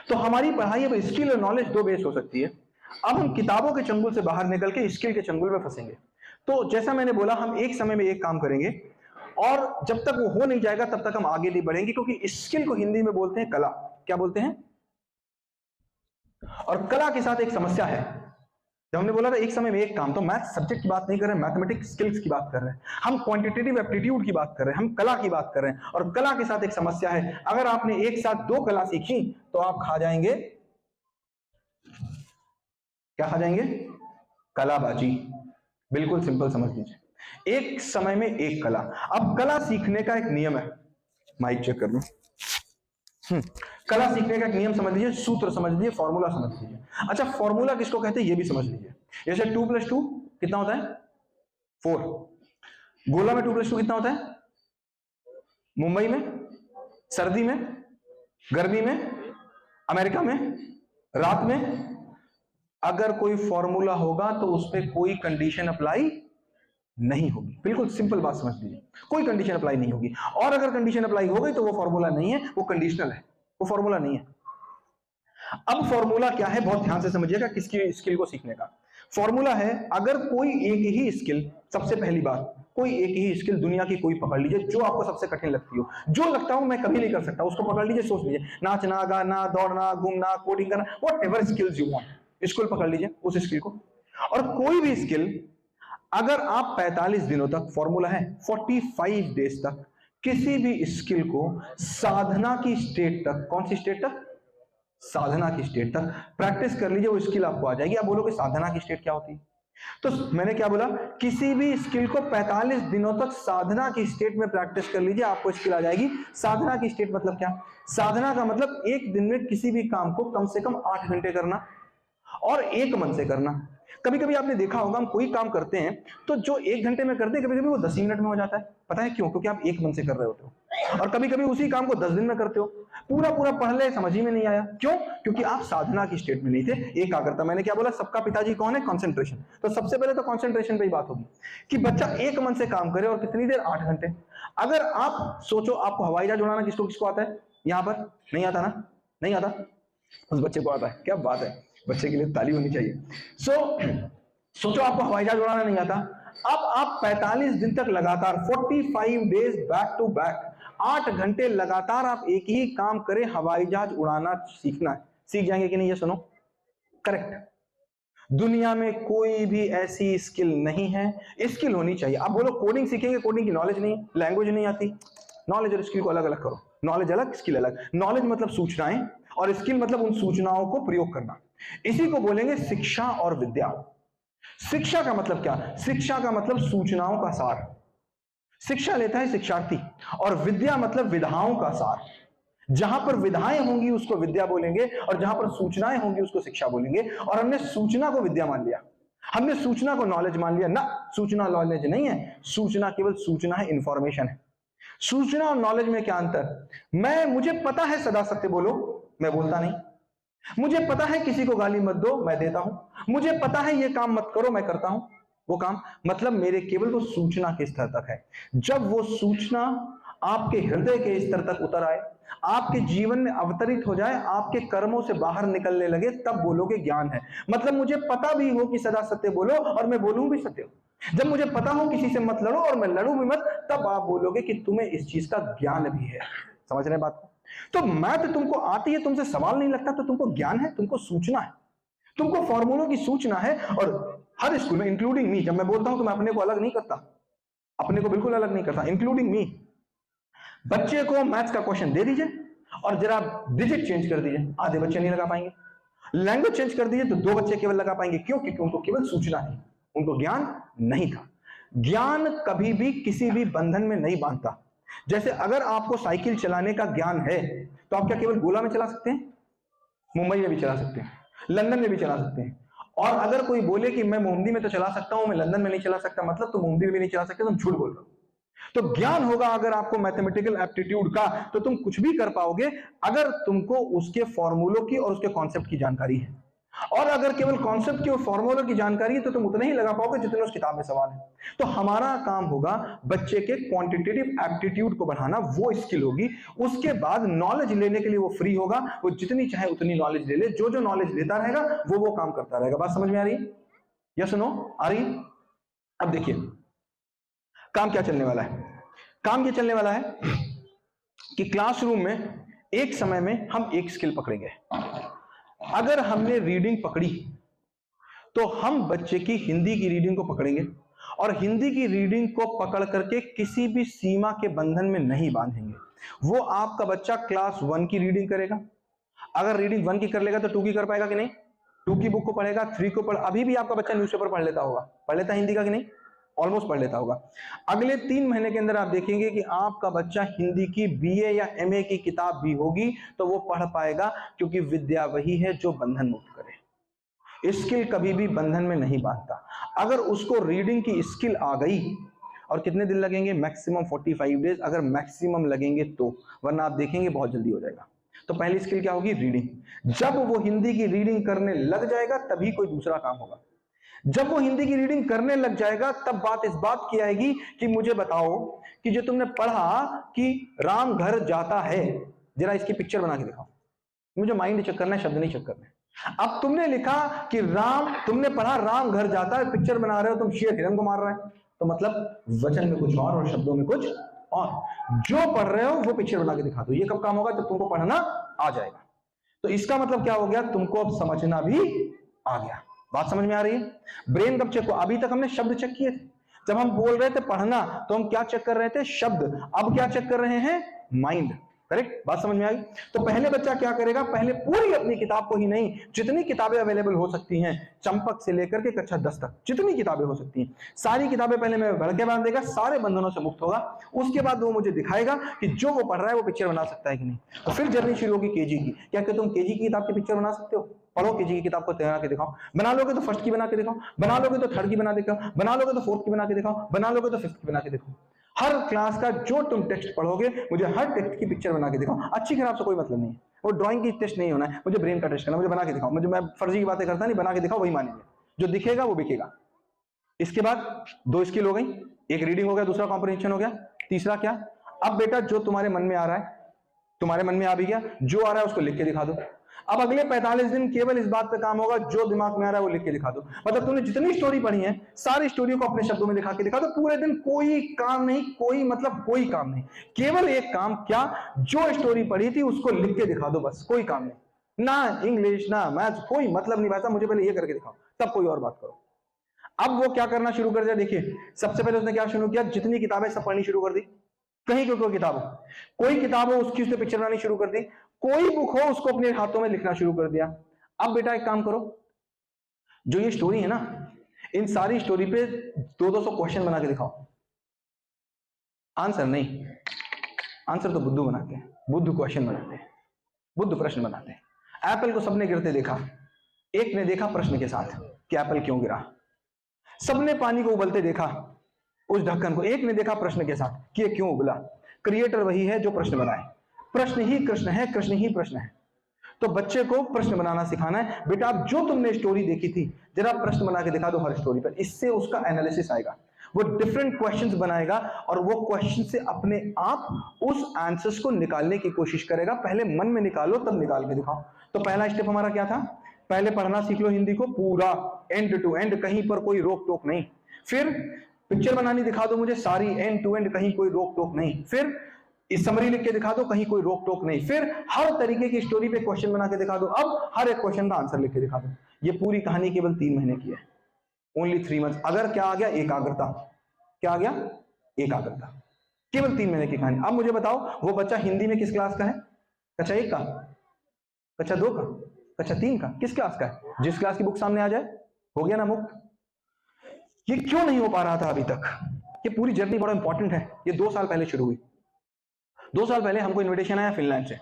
तो हमारी पढ़ाई अब स्किल और नॉलेज दो बेस हो सकती है। अब हम किताबों के चंगुल से बाहर निकल के स्किल के चंगुल में फंसेंगे। तो जैसा मैंने बोला, हम एक समय में एक काम करेंगे, और जब तक वो हो नहीं जाएगा तब तक हम आगे नहीं बढ़ेंगे, क्योंकि स्किल को हिंदी में बोलते हैं कला। क्या बोलते हैं? और कला के साथ एक समस्या है। जब हमने बोला था एक समय में एक काम, तो मैथ सब्जेक्ट की बात नहीं कर रहे हैं, मैथमेटिक्स स्किल्स की बात कर रहे हैं, हम क्वांटिटेटिव एप्टीट्यूड की बात कर रहे हैं, हम कला की बात कर रहे हैं। और कला के साथ एक समस्या है, अगर आपने एक साथ दो कला सीखी तो आप खा जाएंगे। क्या खा जाएंगे? कलाबाजी। बिल्कुल सिंपल समझ लीजिए, एक समय में एक कला। अब कला सीखने का एक नियम है, माइक चेक कर लो। कला सीखने का एक नियम समझ लीजिए, सूत्र समझ लीजिए, फॉर्मूला समझ लीजिए। अच्छा, फॉर्मूला किसको कहते हैं ये भी समझ लीजिए। जैसे 2 + 2 कितना होता है? 4। गोला में 2 + 2 कितना होता है? मुंबई में, सर्दी में, गर्मी में, अमेरिका में, रात में। अगर कोई फॉर्मूला होगा तो उस पर कोई कंडीशन अप्लाई नहीं होगी। बिल्कुल सिंपल बात समझ लीजिए, कोई कंडीशन अप्लाई नहीं होगी। और अगर कंडीशन अप्लाई हो गई तो वो फॉर्मूला नहीं है, वो कंडीशनल है, वो फॉर्मूला नहीं है। अब फॉर्मूला क्या है, बहुत ध्यान से समझिएगा किसकी स्किल को सीखने का। फॉर्मूला है, अगर कोई एक ही स्किल, सबसे पहली बात, कोई एक ही स्किल दुनिया की कोई पकड़ लीजिए जो आपको सबसे कठिन लगती हो, जो लगता हो मैं कभी नहीं कर सकता, उसको पकड़ लीजिए। सोच लीजिए, नाचना, गाना, दौड़ना, घूमना, कोडिंग करना, whatever skills you want, skill पकड़ लीजिए उस स्किल को। और कोई भी स्किल अगर आप 45 दिनों तक, फॉर्मूला है 45 डेज तक, किसी भी स्किल को साधना की स्टेट तक, कौन सी स्टेट तक? साधना की स्टेट तक प्रैक्टिस कर लीजिए, वो स्किल आपको आ जाएगी। आप बोलोगे साधना की स्टेट क्या होती है? तो मैंने क्या बोला, किसी भी स्किल को 45 दिनों तक साधना की स्टेट में प्रैक्टिस कर लीजिए, आपको स्किल आ जाएगी। साधना की स्टेट मतलब क्या? साधना का मतलब एक दिन में किसी भी काम को कम से कम 8 घंटे करना, और एक मन से करना। कभी कभी आपने देखा होगा, हम कोई काम करते हैं तो जो 1 घंटे में करते हैं, कभी कभी वो 10 मिनट में हो जाता है। पता है क्यों? क्योंकि आप एक मन से कर रहे होते हो। और कभी कभी उसी काम को 10 दिन में करते हो। पूरा पूरा पढ़ ले, समझ ही में नहीं आया। क्यों? क्योंकि आप साधना की स्टेट में नहीं थे, एकाग्रता। मैंने क्या बोला? सबका पिताजी कौन है? कंसंट्रेशन। तो सबसे पहले तो कंसंट्रेशन पे ही बात होगी कि बच्चा एक मन से काम करे। और कितनी देर? 8 घंटे। अगर आप सोचो, आपको हवाई जहाज उड़ाना किसको किसको आता है? यहां पर नहीं आता ना? नहीं आता? उस बच्चे को आता है। क्या बात है, बच्चे के लिए ताली होनी चाहिए। सोचो आपको हवाई जहाज उड़ाना नहीं आता। अब आप 45 दिन तक लगातार 45 डेज बैक टू बैक 8 घंटे लगातार आप एक ही काम करें, हवाई जहाज उड़ाना सीखना है। सीख जाएंगे कि नहीं? ये सुनो, करेक्ट। दुनिया में कोई भी ऐसी स्किल नहीं है, स्किल होनी चाहिए। आप बोलो कोडिंग सीखेंगे, कोडिंग की नॉलेज नहीं, लैंग्वेज नहीं आती। नॉलेज और स्किल को अलग अलग करो। नॉलेज अलग, स्किल अलग। नॉलेज मतलब सूचनाएं, और स्किल मतलब उन सूचनाओं को प्रयोग करना। इसी को बोलेंगे शिक्षा और विद्या। शिक्षा का मतलब क्या? शिक्षा का मतलब सूचनाओं का सार। शिक्षा लेता है शिक्षार्थी। और विद्या मतलब विधाओं का सार। जहां पर विधाएं होंगी उसको विद्या बोलेंगे, और जहां पर सूचनाएं होंगी उसको शिक्षा बोलेंगे। और हमने सूचना को विद्या मान लिया, हमने सूचना को नॉलेज मान लिया ना। सूचना नॉलेज नहीं है, सूचना केवल सूचना है, इंफॉर्मेशन है। सूचना और नॉलेज में क्या अंतर? मुझे पता है सदा सत्य बोलो, मैं बोलता नहीं। मुझे पता है किसी को गाली मत दो, मैं देता हूं। मुझे पता है ये काम मत करो, मैं करता हूं वो काम। मतलब मेरे केवल वो सूचना के स्तर तक है। जब वो सूचना आपके हृदय के स्तर तक उतर आए, आपके जीवन में अवतरित हो जाए, आपके कर्मों से बाहर निकलने लगे, तब बोलोगे ज्ञान है। मतलब मुझे पता भी हो कि सदा सत्य बोलो, और मैं बोलूं भी सत्य। जब मुझे पता हो किसी से मत लड़ो, और मैं लड़ूं भी मत, तब आप बोलोगे कि तुम्हें इस चीज का ज्ञान भी है। समझ रहे हैं बात को? तो मैथ तुमको आती है, तुमसे सवाल नहीं लगता, तो तुमको ज्ञान है, तुमको सूचना है, तुमको फॉर्मूलों की सूचना है। और हर स्कूल में, इंक्लूडिंग मी, जब मैं बोलता हूं तो मैं अपने को अलग नहीं करता, अपने को बिल्कुल अलग नहीं करता, इंक्लूडिंग मी। बच्चे को मैथ्स का क्वेश्चन दे दीजिए और जरा डिजिट चेंज कर दीजिए, आधे बच्चे नहीं लगा पाएंगे। लैंग्वेज चेंज कर दीजिए तो 2 बच्चे केवल लगा पाएंगे। क्यों? क्योंकि उनको केवल सूचना थी, उनको ज्ञान नहीं था। ज्ञान कभी भी किसी भी बंधन में नहीं बांधता। जैसे अगर आपको साइकिल चलाने का ज्ञान है, तो आप क्या केवल गोला में चला सकते हैं? मुंबई में भी चला सकते हैं, लंदन में भी चला सकते हैं। और अगर कोई बोले कि मैं मोमडी में तो चला सकता हूं, मैं लंदन में नहीं चला सकता, मतलब तुम मोमडी में भी नहीं चला सकते, तुम झूठ बोल रहे हो। तो ज्ञान होगा अगर आपको मैथमेटिकल एप्टीट्यूड का, तो तुम कुछ भी कर पाओगे अगर तुमको उसके फॉर्मूलों की और उसके कॉन्सेप्ट की जानकारी है। और अगर केवल कॉन्सेप्ट की और फॉर्मूलों की जानकारी है तो तुम उतने ही लगा पाओगे जितने उस किताब में सवाल है। तो हमारा काम होगा बच्चे के क्वांटिटेटिव एप्टीट्यूड को बढ़ाना, वो स्किल होगी। उसके बाद नॉलेज लेने के लिए वो फ्री होगा, वो जितनी चाहे उतनी नॉलेज ले ले। जो जो नॉलेज लेता रहेगा वो काम करता रहेगा। बात समझ में आ रही है? Yes no? आ रही? अब देखिए काम क्या चलने वाला है। काम ये चलने वाला है कि क्लासरूम में एक समय में हम एक स्किल पकड़ेंगे। अगर हमने रीडिंग पकड़ी तो हम बच्चे की हिंदी की रीडिंग को पकड़ेंगे, और हिंदी की रीडिंग को पकड़ करके किसी भी सीमा के बंधन में नहीं बांधेंगे। वो आपका बच्चा क्लास 1 की रीडिंग करेगा। अगर रीडिंग 1 की कर लेगा तो 2 की कर पाएगा कि नहीं? 2 की बुक को पढ़ेगा, 3 को पढ़। अभी भी आपका बच्चा न्यूज़पेपर पढ़ लेता होगा, पढ़ लेता हिंदी का कि नहीं? ऑलमोस्ट पढ़ लेता होगा। अगले 3 महीने के अंदर आप देखेंगे कि आपका बच्चा हिंदी की बीए या एमए की किताब भी होगी तो वो पढ़ पाएगा, क्योंकि विद्या वही है जो बंधन मुक्त करे। स्किल कभी भी बंधन में नहीं बांधता। अगर उसको रीडिंग की स्किल आ गई, और कितने दिन लगेंगे? मैक्सिमम 45 डेज, अगर मैक्सिमम लगेंगे तो, वरना आप देखेंगे बहुत जल्दी हो जाएगा। तो पहली स्किल क्या होगी? रीडिंग। जब वो हिंदी की रीडिंग करने लग जाएगा तभी कोई दूसरा काम होगा। जब वो हिंदी की रीडिंग करने लग जाएगा तब बात इस बात की आएगी कि मुझे बताओ कि जो तुमने पढ़ा कि राम घर जाता है, जरा इसकी पिक्चर बना के दिखाओ। मुझे माइंड चेक करना है, शब्द नहीं चेक करना है। अब तुमने लिखा कि राम, तुमने पढ़ा राम घर जाता है, पिक्चर बना रहे हो, तुम शेर हिरन को मार रहे हो, तो मतलब वचन में कुछ और शब्दों में कुछ और। जो पढ़ रहे हो वो पिक्चर बना के दिखा दो। ये कब काम होगा? जब तुमको पढ़ना आ जाएगा। तो इसका मतलब क्या हो गया? तुमको अब समझना भी आ गया। बात समझ में आ रही है? ब्रेन कब चेक हुआ? अभी तक हमने शब्द चेक किए थे। जब हम बोल रहे थे पढ़ना तो हम क्या चेक कर रहे थे? शब्द। अब क्या चेक कर रहे हैं? माइंड। करेक्ट? बात समझ में आई? तो पहले बच्चा क्या करेगा? पहले पूरी अपनी किताब को ही नहीं, जितनी किताबें अवेलेबल हो सकती हैं, चंपक से लेकर के कक्षा 10 तक जितनी किताबें हो सकती हैं, सारी किताबें पहले में भर के बांध देगा, सारे बंधनों से मुक्त होगा। उसके बाद वो मुझे दिखाएगा कि जो वो पढ़ रहा है वो पिक्चर बना सकता है कि नहीं। तो फिर जर्नी शुरू होगी केजी की। क्या तुम केजी की किताब की पिक्चर बना सकते हो? पढ़ो केजी की किताब को, बना के दिखाओ। बना लोगे तो फर्स्ट की बना के दिखाओ, बना लोगे तो थर्ड की बना के दिखाओ, बना लोगे तो फोर्थ की बना के दिखाओ, बना लोगे तो फिफ्थ की बना के दिखाओ। हर क्लास का जो तुम टेक्स्ट पढ़ोगे मुझे हर टेक्स्ट की पिक्चर बना के दिखाओ, अच्छी खराब से कोई मतलब नहीं है। वो ड्राइंग की टेस्ट नहीं होना है, मुझे ब्रेन का टेस्ट करना, मुझे बना के दिखाओ। मुझे, मैं फर्जी की बातें करता नहीं, बना के दिखाओ वही मानेंगे, जो दिखेगा वो बिकेगा। इसके बाद 2 स्किल हो गई, एक रीडिंग हो गया, दूसरा कॉम्प्रिहेंशन हो गया, तीसरा क्या? अब बेटा जो तुम्हारे मन में आ रहा है, तुम्हारे मन में आ भी गया, जो आ रहा है उसको लिख के दिखा दो। अब अगले 45 दिन केवल इस बात पे काम होगा, जो दिमाग में आ रहा है वो लिख के दिखा दो। मतलब तुमने जितनी स्टोरी पढ़ी है सारी स्टोरी को अपने शब्दों में लिखा के दिखा दो। पूरे दिन कोई काम नहीं, कोई मतलब कोई काम नहीं, केवल एक काम, क्या? जो स्टोरी पढ़ी थी उसको लिख के दिखा दो, बस। कोई काम नहीं, ना इंग्लिश ना मैथ्स, कोई मतलब नहीं। भाई साहब मुझे पहले ये करके दिखाओ, तब कोई और बात करो। अब वो क्या करना शुरू कर दिया, देखिए सबसे पहले उसने क्या शुरू किया, जितनी किताबें सब पढ़नी शुरू कर दी। कहीं कोई किताब हो, कोई किताब हो उसकी उसने पिक्चर बनानी शुरू कर दी, कोई बुक हो उसको अपने हाथों में लिखना शुरू कर दिया। अब बेटा एक काम करो, जो ये स्टोरी है ना, इन सारी स्टोरी पे 200 क्वेश्चन बना के दिखाओ। आंसर नहीं, आंसर तो बुद्धू बनाते हैं, बुद्धू क्वेश्चन बनाते हैं, बुद्धू प्रश्न बनाते हैं। एप्पल को सबने गिरते देखा, एक ने देखा प्रश्न के साथ कि एप्पल क्यों गिरा। सबने पानी को उबलते देखा, उस ढक्कन को, एक ने देखा प्रश्न के साथ कि ये क्यों उबला। क्रिएटर वही है जो प्रश्न बनाए, प्रश्न ही कृष्ण है, कृष्ण ही प्रश्न है। तो बच्चे को प्रश्न बनाना सिखाना है। बेटा आप जो तुमने स्टोरी देखी थी जरा प्रश्न बना के दिखा दो हर स्टोरी पर, इससे उसका एनालिसिस आएगा, वो डिफरेंट क्वेश्चंस बनाएगा और वो क्वेश्चन से अपने आप उस आंसर्स को निकालने की कोशिश करेगा। पहले मन में निकालो तब निकाल के दिखाओ। तो पहला स्टेप हमारा क्या था? पहले पढ़ना सीख लो हिंदी को पूरा, एंड टू एंड, कहीं पर कोई रोक टोक नहीं। फिर पिक्चर बनानी दिखा दो मुझे सारी, एंड टू एंड, कहीं कोई रोक टोक नहीं। फिर इस समरी लिख के दिखा दो, कहीं कोई रोक टोक नहीं। फिर हर तरीके की स्टोरी पे क्वेश्चन बना के दिखा दो, अब हर एक क्वेश्चन का आंसर लिख के दिखा दो। ये पूरी कहानी केवल 3 महीने की है, ओनली 3 मंथ्स। अगर क्या आ गया? एकाग्रता। क्या आ गया? एकाग्रता। केवल 3 महीने की कहानी। अब मुझे बताओ वो बच्चा हिंदी में किस क्लास का है? कक्षा 1 का, कक्षा 2 का, कक्षा 3 का, किस क्लास का है? जिस क्लास की बुक सामने आ जाए हो गया ना मुक्त। ये क्यों नहीं हो पा रहा था अभी तक? ये पूरी जर्नी बड़ा इंपॉर्टेंट है। ये 2 साल पहले शुरू हुई। 2 साल पहले हमको इनविटेशन आया फिनलैंड से।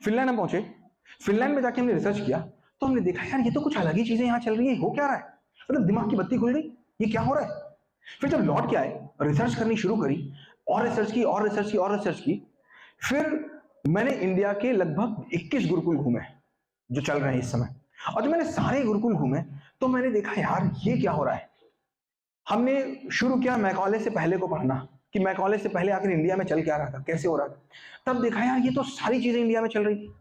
फिनलैंड में पहुंचे, फिनलैंड में जाके हमने रिसर्च किया तो हमने देखा यार ये तो कुछ अलग ही चीजें यहाँ चल रही है, हो क्या रहा है? मतलब दिमाग की बत्ती खुल गई, ये क्या हो रहा है? फिर जब लौट के आए, रिसर्च करनी शुरू करी, और रिसर्च की और रिसर्च की और रिसर्च की। फिर मैंने इंडिया के लगभग 21 गुरुकुल घूमे जो चल रहे हैं इस समय। और जब मैंने सारे गुरुकुल घूमे तो मैंने देखा यार ये क्या हो रहा है। हमने शुरू किया मैकॉले से पहले को पढ़ना कि मैकॉले से पहले आखिर इंडिया में चल क्या रहा था, कैसे हो रहा था। तब देखा यार ये तो सारी चीजें इंडिया में चल रही थी।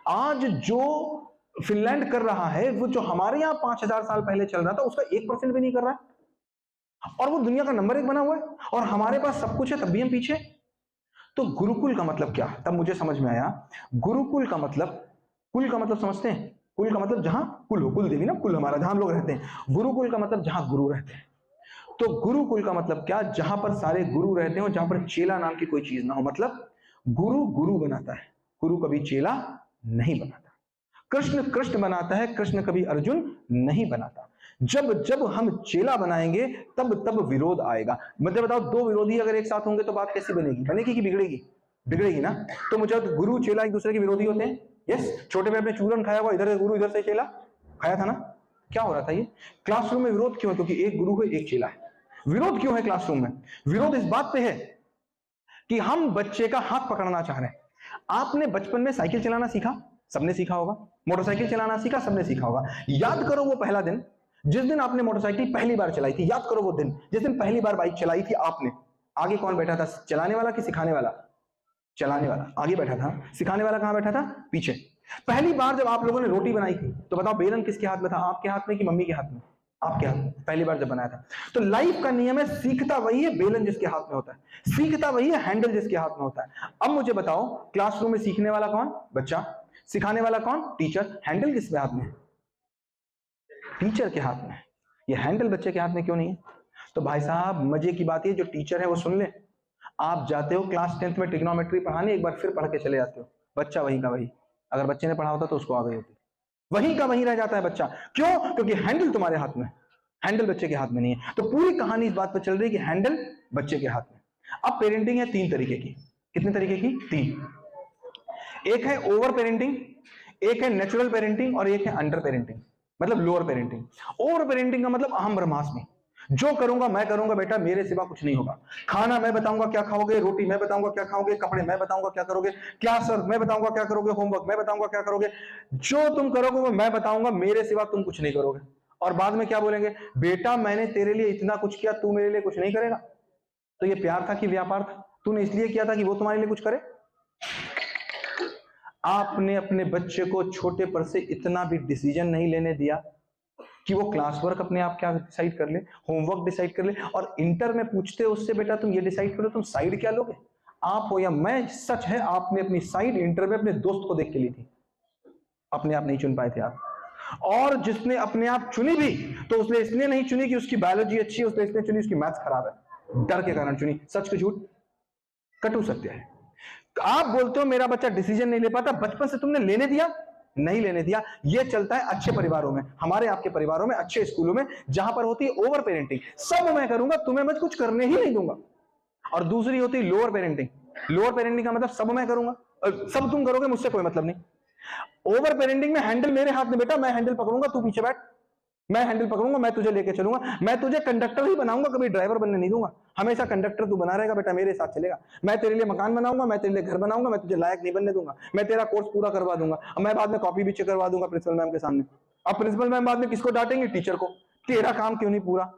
आज जो फिनलैंड कर रहा है वो जो हमारे यहाँ 5000 साल पहले चल रहा था उसका 1% भी नहीं कर रहा है, और वो दुनिया का नंबर 1 बना हुआ है, और हमारे पास सब कुछ है तब भी हम पीछे। तो गुरुकुल का मतलब क्या? तब मुझे समझ में आया गुरुकुल का मतलब, कुल का मतलब समझते हैं? कुल का मतलब जहां कुल हो, कुल देवी ना, कुल हमारा जहां हम लोग रहते हैं। गुरुकुल का मतलब जहां गुरु रहते हैं। तो गुरुकुल का मतलब क्या? जहां पर सारे गुरु रहते हो, जहां पर चेला नाम की कोई चीज ना हो। मतलब गुरु गुरु बनाता है, गुरु कभी चेला नहीं बनाता। कृष्ण कृष्ण बनाता है, कृष्ण कभी अर्जुन नहीं बनाता। जब जब हम चेला बनाएंगे तब तब विरोध आएगा। मतलब बताओ, 2 विरोधी अगर एक साथ होंगे तो बात कैसी बनेगी? बनेगी कि बिगड़ेगी? बिगड़ेगी ना। तो मुझे गुरु चेला एक दूसरे के विरोधी होते हैं। यस, छोटे में अपने चूरन खाया हुआ, इधर से गुरु इधर से चेला खाया था ना। क्या हो रहा था? ये क्लासरूम में विरोध क्यों है? क्योंकि एक गुरु है एक चेला है। विरोध क्यों है क्लासरूम में? विरोध इस बात पे है कि हम बच्चे का हाथ पकड़ना चाह रहे हैं। आपने बचपन में साइकिल चलाना सीखा, सबने सीखा होगा। मोटरसाइकिल चलाना सीखा, सबने सीखा होगा। याद करो वो पहला दिन जिस दिन आपने मोटरसाइकिल पहली बार चलाई थी। याद करो वो दिन जिस दिन पहली बार बाइक चलाई थी आपने। आगे कौन बैठा था? चलाने वाला कि सिखाने वाला? चलाने वाला आगे बैठा था, सिखाने वाला कहां बैठा था? पीछे। पहली बार जब आप लोगों ने रोटी बनाई थी तो बताओ बेलन किसके हाथ में था? आपके हाथ में कि मम्मी के हाथ में? आपके हाथ में, पहली बार जब बनाया था। तो लाइफ का नियम है, सीखता वही है बेलन जिसके हाथ में होता है, सीखता वही है हैंडल जिसके हाथ में होता है। अब मुझे बताओ, क्लासरूम में सीखने वाला कौन? बच्चा। सिखाने वाला कौन? टीचर। हैंडल किसके हाथ में? टीचर के हाथ में। ये हैंडल बच्चे के हाथ में क्यों नहीं है? तो भाई साहब मजे की बात है, जो टीचर है वो सुन ले। आप जाते हो क्लास 10th में ट्रिग्नोमेट्री पढ़ाने, एक बार फिर पढ़ के चले जाते हो, बच्चा वहीं का वही। अगर बच्चे ने पढ़ा होता तो उसको आ गई होती। वहीं का वहीं रह जाता है बच्चा। क्यों? क्योंकि हैंडल तुम्हारे हाथ में, हैंडल बच्चे के हाथ में नहीं है। तो पूरी कहानी इस बात पर चल रही है कि हैंडल बच्चे के हाथ में। अब पेरेंटिंग है 3 तरीके की। कितने तरीके की? 3। एक है ओवर पेरेंटिंग, एक है नेचुरल पेरेंटिंग, और एक है अंडर पेरेंटिंग, मतलब लोअर पेरेंटिंग। ओवर पेरेंटिंग का मतलब अहम ब्रह्मास्मि। जो करूंगा मैं करूंगा बेटा, मेरे सिवा कुछ नहीं होगा। खाना मैं बताऊंगा क्या खाओगे, रोटी मैं बताऊंगा क्या खाओगे, कपड़े मैं बताऊंगा क्या करोगे, क्लास वर्क मैं बताऊंगा क्या करोगे, होमवर्क मैं बताऊंगा क्या करोगे, जो तुम करोगे वो मैं बताऊंगा, मेरे सिवा तुम कुछ नहीं करोगे। और बाद में क्या बोलेंगे, बेटा मैंने तेरे लिए इतना कुछ किया, तू मेरे लिए कुछ नहीं करेगा। तो ये प्यार था कि व्यापार था? तूने इसलिए किया था कि वो तुम्हारे लिए कुछ करे? आपने अपने बच्चे को छोटे पर से इतना भी डिसीजन नहीं लेने दिया कि वो क्लास वर्क अपने आप क्या डिसाइड कर ले, होमवर्क डिसाइड कर ले, और इंटर में पूछते हो उससे बेटा तुम ये डिसाइड करो तुम साइड क्या लोगे, आप हो या मैं। सच है आपने अपनी साइड इंटर में अपने दोस्त को देख के ली थी, अपने आप नहीं चुन पाए थे आप। और जिसने अपने आप चुनी भी तो उसने इसलिए नहीं चुनी कि उसकी बायोलॉजी अच्छी है, उसने इसलिए चुनी उसकी मैथ्स खराब है, डर के कारण चुनी। सच के झूठ, कटु सत्य है। आप बोलते हो मेरा बच्चा डिसीजन नहीं ले पाता, बचपन से तुमने लेने दिया? नहीं लेने दिया। ये चलता है अच्छे परिवारों में, हमारे आपके परिवारों में, अच्छे स्कूलों में, जहां पर होती है ओवर पेरेंटिंग, सब मैं करूंगा, तुम्हें मैं कुछ करने ही नहीं दूंगा। और दूसरी होती है लोअर पेरेंटिंग। लोअर पेरेंटिंग का मतलब सब मैं करूंगा, सब तुम करोगे, मुझसे कोई मतलब नहीं। ओवर पेरेंटिंग में हैंडल मेरे हाथ में बेटा, मैं हैंडल पकड़ूंगा, तू पीछे बैठ, मैं हैंडल पकड़ूंगा, मैं तुझे लेके चलूंगा, मैं तुझे कंडक्टर ही बनाऊंगा, कभी ड्राइवर बनने नहीं दूंगा। हमेशा कंडक्टर तू बना रहेगा बेटा, मेरे साथ चलेगा। मैं तेरे लिए मकान बनाऊंगा, मैं तेरे लिए घर बनाऊंगा, मैं तुझे लायक नहीं बनने दूंगा, मैं तेरा कोर्स पूरा करवा दूंगा, मैं बाद में कॉपी भी चेक करवा दूंगा प्रिंसिपल मैम के सामने। अब प्रिंसिपल मैम बाद में किसको डांटेंगे? टीचर को। तेरा काम क्यों नहीं पूरा?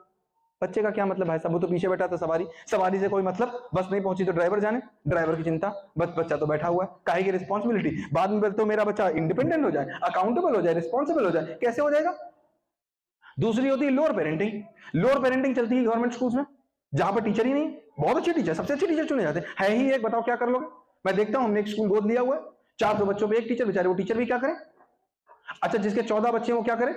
बच्चे का क्या मतलब भाई साहब, वो तो पीछे बैठा था, सवारी, सवारी से कोई मतलब, बस नहीं पहुंची तो ड्राइवर जाने, ड्राइवर की चिंता, बस बच्चा तो बैठा हुआ है, काहे की रिस्पॉन्सिबिलिटी? बाद में तो मेरा बच्चा इंडिपेंडेंट हो जाए, अकाउंटेबल हो जाए, रिस्पॉन्सिबल हो जाए, कैसे हो जाएगा? दूसरी होती है लोअर पेरेंटिंग। लोअर पेरेंटिंग चलती है गवर्नमेंट स्कूल्स में, जहां पर टीचर ही नहीं, बहुत अच्छे टीचर, सबसे अच्छे टीचर चुने जाते हैं, है ही एक, बताओ क्या कर लोगे? मैं देखता हूं, हमने एक स्कूल गोद लिया हुआ है, 400 बच्चों पे एक टीचर, बेचारे वो टीचर भी क्या करें? अच्छा, जिसके 14 बच्चे वो क्या करें?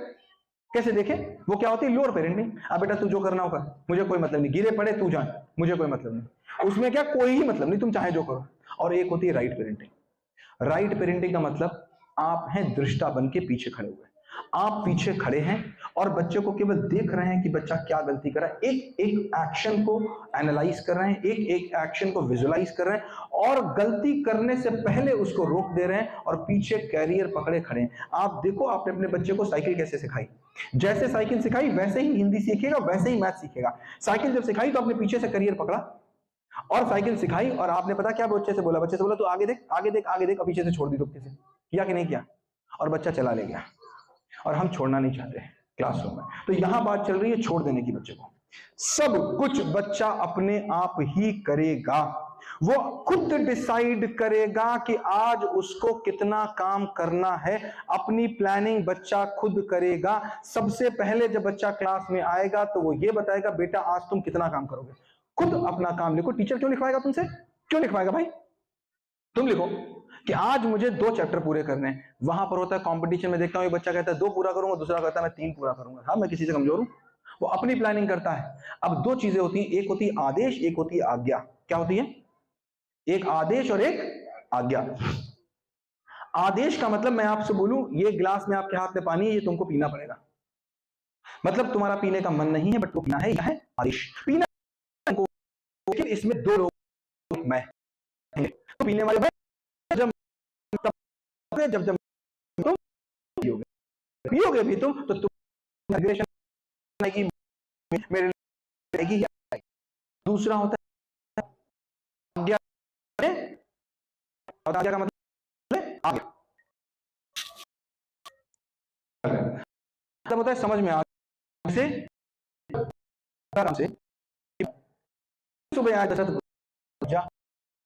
कैसे देखें? वो क्या होती है? Lower parenting. अब बेटा तू जो करना होगा, मुझे कोई मतलब नहीं, गिरे पड़े तू जान, मुझे कोई मतलब नहीं, उसमें क्या कोई ही मतलब नहीं, तुम चाहे जो करो। और एक होती है राइट पेरेंटिंग। राइट पेरेंटिंग का मतलब आप हैं दृष्टा बन के पीछे खड़े हुए, आप पीछे खड़े हैं और बच्चे को केवल देख रहे हैं कि बच्चा क्या गलती कर रहा है, एक एक एक्शन को एनालाइज कर रहे हैं, एक एक एक्शन को विजुलाइज कर रहे हैं, और गलती करने से पहले उसको रोक दे रहे हैं, और पीछे कैरियर पकड़े खड़े हैं। आप देखो आपने अपने बच्चे को साइकिल कैसे सिखाई, जैसे साइकिल सिखाई वैसे ही हिंदी सीखेगा, वैसे ही मैथ सीखेगा। साइकिल जब सिखाई तो आपने पीछे से कैरियर पकड़ा, और साइकिल सिखाई और आपने पता क्या बच्चे से बोला? बच्चे से बोला तू आगे देख, आगे देख, आगे देख, और पीछे से छोड़ दी दुपके से, किया कि नहीं किया? और बच्चा चला ले गया। और हम छोड़ना नहीं चाहते क्लासरूम में, तो यहां बात चल रही है छोड़ देने की बच्चे को। सब कुछ बच्चा अपने आप ही करेगा, वो खुद डिसाइड करेगा कि आज उसको कितना काम करना है, अपनी प्लानिंग बच्चा खुद करेगा। सबसे पहले जब बच्चा क्लास में आएगा तो वो ये बताएगा बेटा आज तुम कितना काम करोगे, खुद अपना काम लिखो। टीचर क्यों लिखवाएगा तुमसे? क्यों लिखवाएगा भाई? तुम लिखो कि आज मुझे 2 चैप्टर पूरे करने हैं। वहां पर होता है कंपटीशन में, देखता हूं एक बच्चा कहता है 2 पूरा करूंगा, दूसरा कहता है मैं 3 पूरा करूंगा। हाँ, मैं किसी से कमजोर हूं? वो अपनी प्लानिंग करता है। अब 2 चीजें होती हैं, एक होती है आदेश, एक होती है आज्ञा। क्या होती है? एक आदेश और एक आज्ञा। आदेश का मतलब मैं आपसे बोलूं ये गिलास में आपके हाथ में पानी है, ये तुमको पीना पड़ेगा, मतलब तुम्हारा पीने का मन नहीं है बट वो पीना है, यह है आदेश। पीना को, लेकिन इसमें 2 लोग मैं, तो पीने वाले भाई जब जब जब तुम पियोगे, पियोगे भी तो तुम आएगी, मेरे लिए। दूसरा होता है आज्ञा, और आज्ञा का मतलब आज्ञा मतलब होता है समझ में आ से आराम से। सुबह आया दशरथ जा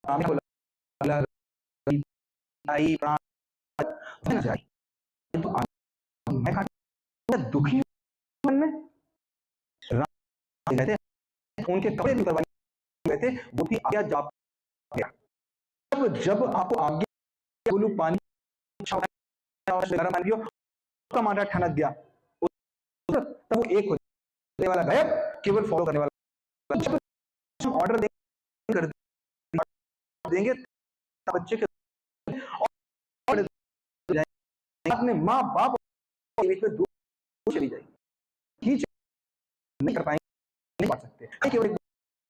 राम को लगा आई प्राण न जाए, तो मैं काट दुखी मन में राम कहते हैं उनके कपड़े भी करवाए गए थे, वो भी आज्ञा जा गया। जब आपको आज्ञा बोलू पानी गर्म पानी पियो, उसका माटा ठनक गया, तब वो एक होने वाला गायब, केवल फॉलो करने वाला। जब ऑर्डर कर देंगे बच्चे के अपने माँ बाप के बीच में दूर चली जाएगी, नहीं कर पाएंगे, नहीं पढ़ सकते। केवल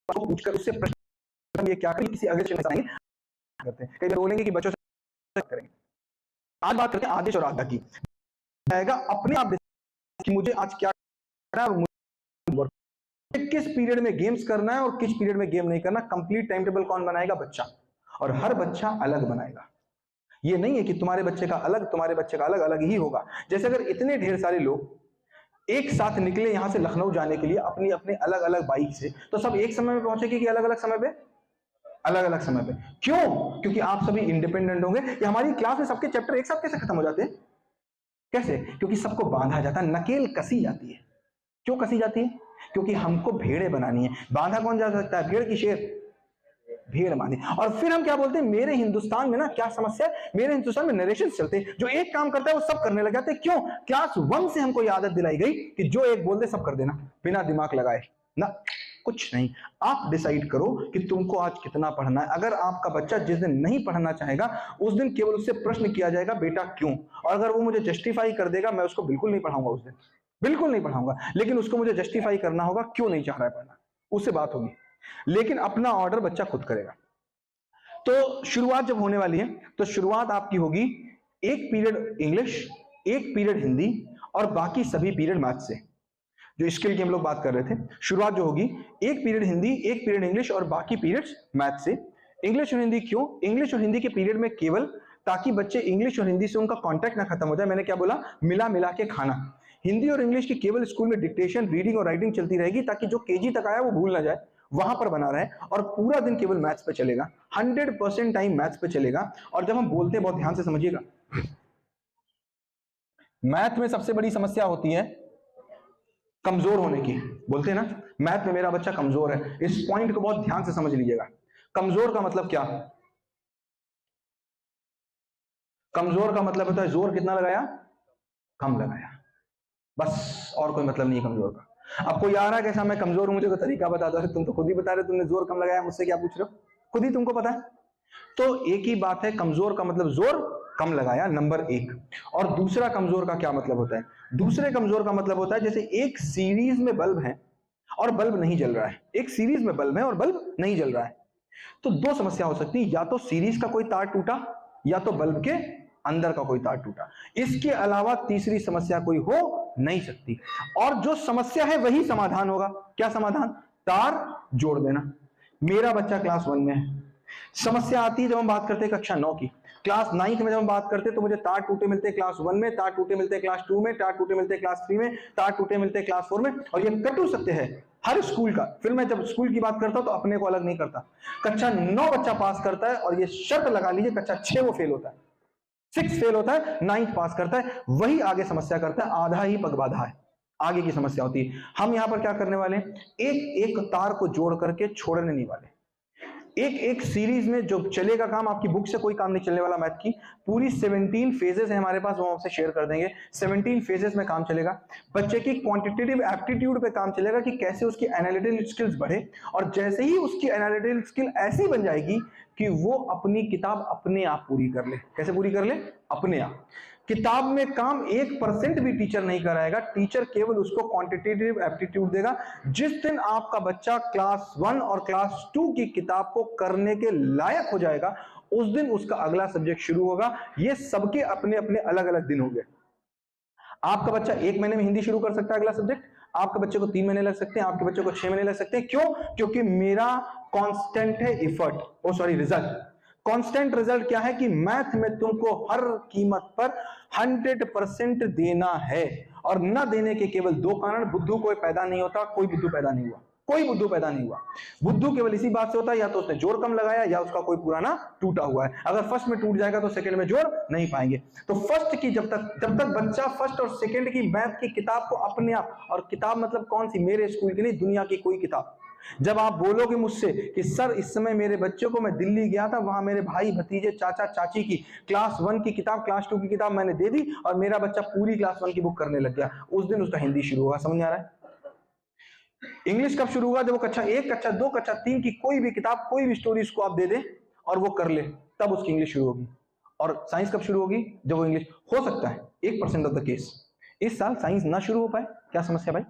पूछकर उससे प्रश्न ये क्या करें, किसी अगले करते हैं, कई बार बोलेंगे कि बच्चों से करेंगे। आज बात करते हैं आदेश और आज्ञा की। आएगा अपने आप कि मुझे आज क्या करना है, किस पीरियड में गेम्स करना है और किस पीरियड में गेम नहीं करना, कंप्लीट टाइम टेबल कौन बनाएगा? बच्चा। और हर बच्चा अलग बनाएगा। ये नहीं है कि तुम्हारे बच्चे का अलग, तुम्हारे बच्चे का अलग, अलग ही होगा। जैसे अगर इतने ढेर सारे लोग एक साथ निकले यहां से लखनऊ जाने के लिए अपनी अपने अलग अलग बाइक से, तो सब एक समय में पहुंचेंगे कि अलग अलग समय पे? अलग अलग समय पे। क्यों? क्योंकि आप सभी इंडिपेंडेंट होंगे। या हमारी क्लास में सबके चैप्टर एक साथ कैसे खत्म हो जाते हैं? कैसे? क्योंकि सबको बांधा जाता है, नकेल कसी जाती है। क्यों कसी जाती है? क्योंकि हमको भेड़े बनानी है। बांधा कौन जा सकता है? भेड़ की शेर? भेड़ बांधी। और फिर हम क्या बोलते हैं, मेरे हिंदुस्तान में ना क्या समस्या है, मेरे हिंदुस्तान में नरेशन चलते हैं, जो एक काम करता है वो सब करने लग जाते हैं। क्यों? क्लास 1 से हमको ये आदत दिलाई गई कि जो एक बोल दे सब कर देना, बिना दिमाग लगाए ना। कुछ नहीं, आप डिसाइड करो कि तुमको आज कितना पढ़ना है। अगर आपका बच्चा जिस दिन नहीं पढ़ना चाहेगा उस दिन केवल उससे प्रश्न किया जाएगा, बेटा क्यों? और अगर वो मुझे जस्टिफाई कर देगा, मैं उसको बिल्कुल नहीं पढ़ाऊंगा उस दिन, बिल्कुल नहीं पढ़ाऊंगा। लेकिन उसको मुझे जस्टिफाई करना होगा क्यों नहीं चाह रहा है पढ़ना, उससे बात होगी। लेकिन अपना ऑर्डर बच्चा खुद करेगा। तो शुरुआत जब होने वाली है तो शुरुआत आपकी होगी एक पीरियड इंग्लिश, एक पीरियड हिंदी और बाकी सभी पीरियड मैथ से। जो स्किल की हम लोग बात कर रहे थे, शुरुआत जो होगी एक पीरियड हिंदी, एक पीरियड इंग्लिश और बाकी पीरियड्स मैथ से। इंग्लिश और हिंदी क्यों? इंग्लिश और हिंदी के पीरियड में केवल ताकि बच्चे इंग्लिश और हिंदी से उनका कांटेक्ट ना खत्म हो जाए। मैंने क्या बोला? मिला मिला के खाना। हिंदी और इंग्लिश की केवल स्कूल में डिक्टेशन, रीडिंग और राइटिंग चलती रहेगी ताकि जो केजी तक आया वो भूल ना जाए, वहां पर बना रहे। और पूरा दिन केवल मैथ्स पे चलेगा, 100% टाइम मैथ्स पे चलेगा। और जब हम बोलते हैं, बहुत ध्यान से समझिएगा, मैथ में सबसे बड़ी समस्या होती है कमजोर होने की। बोलते हैं ना मैथ में मेरा बच्चा कमजोर है, इस पॉइंट को बहुत ध्यान से समझ लीजिएगा। कमजोर का मतलब क्या? कमजोर का मतलब होता है जोर कितना लगाया? कम लगाया, बस। और कोई मतलब नहीं कमजोर का। अब कोई आ रहा है कैसा मैं कमजोर हूं, मुझे कोई तरीका बता दो। तुम तो खुद ही बता रहे तुमने जोर कम लगाया, मुझसे क्या पूछ रहे हो? खुद ही तुमको पता है। तो एक ही बात है, कमजोर का मतलब जोर कम लगाया, नंबर 1। और दूसरा कमजोर का क्या मतलब होता है? दूसरे कमजोर का मतलब होता है जैसे एक सीरीज में बल्ब है और बल्ब नहीं जल रहा है, एक सीरीज में बल्ब है और बल्ब नहीं जल रहा है। तो दो समस्या हो सकती है, या तो सीरीज का कोई तार टूटा या तो बल्ब के अंदर का कोई तार टूटा। इसके अलावा तीसरी समस्या कोई हो नहीं सकती। और जो समस्या है वही समाधान होगा। क्या समाधान? तार जोड़ देना। मेरा बच्चा क्लास 1 में है, समस्या आती है जब हम बात करते हैं कक्षा 9 की। क्लास 9th में जब हम बात करते हैं तो मुझे तार टूटे मिलते हैं क्लास 1 में, तार टूटे मिलते हैं क्लास 2 में, तार टूटे मिलते हैं क्लास 3 में, तार टूटे मिलते हैं क्लास 4 में। और ये कटु सत्य है हर स्कूल का। फिर मैं जब स्कूल की बात करता हूं तो अपने को अलग नहीं करता। कक्षा 9 बच्चा पास करता है और ये शर्त लगा लीजिए कक्षा 6 वो फेल होता है, 6 फेल होता है, 9th पास करता है, वही आगे समस्या करता है। आधा ही पगबाधा है, आगे की समस्या होती है। हम यहां पर क्या करने वाले हैं, एक एक तार को जोड़ करके छोड़ने नहीं वाले। एक एक सीरीज में जो चलेगा काम, आपकी बुक से कोई काम नहीं चलने वाला। मैथ की पूरी 17 फेजेस है हमारे पास, वो आपसे शेयर कर देंगे। 17 फेजेस में काम चलेगा। बच्चे की क्वांटिटेटिव एप्टीट्यूड पे काम चलेगा कि कैसे उसकी एनालिटिकल स्किल्स बढ़े। और जैसे ही उसकी एनालिटिकल स्किल ऐसी बन जाएगी कि वो अपनी किताब अपने आप पूरी कर ले। कैसे पूरी कर ले? अपने आप। किताब में काम 1% भी टीचर नहीं कराएगा, टीचर केवल उसको क्वांटिटेटिव एप्टीट्यूड देगा। जिस दिन आपका बच्चा क्लास 1 और क्लास 2 की किताब को करने के लायक हो जाएगा, उस दिन उसका अगला सब्जेक्ट शुरू होगा। ये सबके अपने अपने अलग अलग दिन होंगे। आपका बच्चा 1 महीने में हिंदी शुरू कर सकता है अगला सब्जेक्ट, आपके बच्चे को 3 महीने लग सकते हैं, आपके बच्चे को 6 महीने लग सकते हैं। क्यों? क्योंकि मेरा कांस्टेंट है रिजल्ट। कांस्टेंट रिजल्ट क्या है कि मैथ में तुमको हर कीमत पर 100% देना है। और न देने के केवल 2 कारण। बुद्धू कोई पैदा नहीं होता, कोई बुद्धू पैदा नहीं हुआ, कोई बुद्धू पैदा नहीं हुआ। बुद्धू केवल इसी बात से होता है या तो उसने जोर कम लगाया या उसका कोई पुराना टूटा हुआ है। अगर फर्स्ट में टूट जाएगा तो सेकंड में जोड़ नहीं पाएंगे। तो फर्स्ट की जब तक बच्चा फर्स्ट और सेकंड की मैथ की किताब को अपने आप, और किताब मतलब कौन सी, मेरे स्कूल की नहीं, दुनिया की कोई किताब। जब आप बोलोगे मुझसे कि सर इस समय मेरे बच्चों को, मैं दिल्ली गया था, वहां मेरे भाई भतीजे चाचा चाची की क्लास 1 की किताब, क्लास 2 की किताब मैंने दे दी और मेरा बच्चा पूरी क्लास 1 की बुक करने लग गया, उस दिन उसका हिंदी शुरू होगा। समझ आ रहा है? इंग्लिश कब शुरू होगा? जब वो कक्षा 1, कक्षा 2, कक्षा 3 की कोई भी किताब, कोई भी स्टोरी उसको आप दे दें और वो कर ले, तब उसकी इंग्लिश शुरू होगी। और साइंस कब शुरू होगी? जब वो इंग्लिश, हो सकता है 1% ऑफ द केस इस साल साइंस ना शुरू हो पाए। क्या समस्या भाई?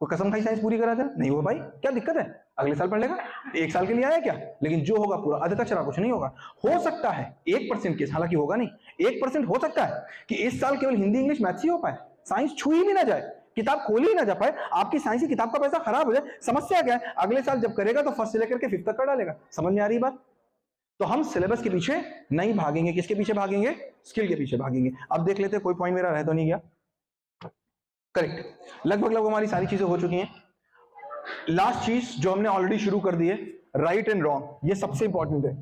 कोई कसम खाई साइंस पूरी करा दे? नहीं हो भाई, क्या दिक्कत है? अगले साल पढ़ लेगा, 1 साल के लिए आया क्या? लेकिन जो होगा पूरा अध कचरा, कुछ नहीं होगा। हो सकता है 1% केस, हालांकि होगा नहीं, 1% हो सकता है कि इस साल केवल हिंदी इंग्लिश मैथ्स ही हो पाए, साइंस छू ही नहीं ना जाए। किताब खोली ही ना जा पाए, आपकी साइंस की किताब का पैसा खराब हो जाए, समस्या क्या है? अगले साल जब करेगा तो फर्स्ट से लेकर के फिफ्थ तक कर डालेगा। समझ में आ रही बात? तो हम सिलेबस के पीछे नहीं भागेंगे, किसके पीछे भागेंगे? स्किल के पीछे भागेंगे। अब देख लेते हैं कोई पॉइंट मेरा रह तो नहीं गया। करेक्ट, लगभग हमारी सारी चीजें हो चुकी हैं। लास्ट चीज जो हमने ऑलरेडी शुरू कर दी है, राइट एंड रॉन्ग, ये सबसे इंपॉर्टेंट है।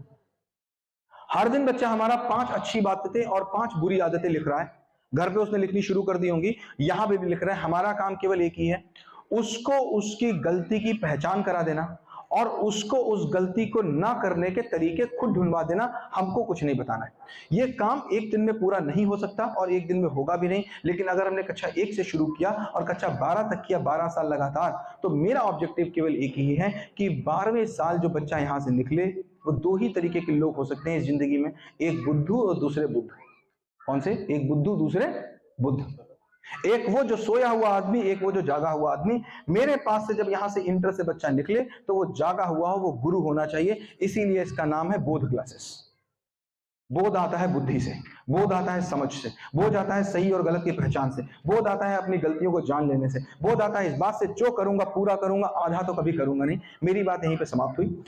हर दिन बच्चा हमारा 5 अच्छी बातें और 5 बुरी आदतें लिख रहा है। घर पे उसने लिखनी शुरू कर दी होंगी, यहां पे भी लिख रहा है। हमारा काम केवल एक ही है, उसको उसकी गलती की पहचान करा देना और उसको उस गलती को ना करने के तरीके खुद ढूंढवा देना। हमको कुछ नहीं बताना है। यह काम एक दिन में पूरा नहीं हो सकता और एक दिन में होगा भी नहीं, लेकिन अगर हमने कक्षा 1 से शुरू किया और कक्षा 12 तक किया, 12 साल लगातार, तो मेरा ऑब्जेक्टिव केवल एक ही है कि 12वें साल जो बच्चा यहां से निकले, वो 2 ही तरीके के लोग हो सकते हैं इस जिंदगी में, एक बुद्धू और दूसरे बुद्ध। कौन से? एक बुद्धू, दूसरे बुद्ध। एक वो जो सोया हुआ आदमी, एक वो जो जागा हुआ आदमी। मेरे पास से जब यहां से इंटर से बच्चा निकले तो वो जागा हुआ हो, वो गुरु होना चाहिए। इसीलिए इसका नाम है बोध क्लासेस। बोध आता है बुद्धि से, बोध आता है समझ से, बोध आता है सही और गलत की पहचान से, बोध आता है अपनी गलतियों को जान लेने से, बोध आता है इस बात से जो करूंगा पूरा करूंगा, आधा तो कभी करूंगा नहीं। मेरी बात यहीं पे समाप्त हुई।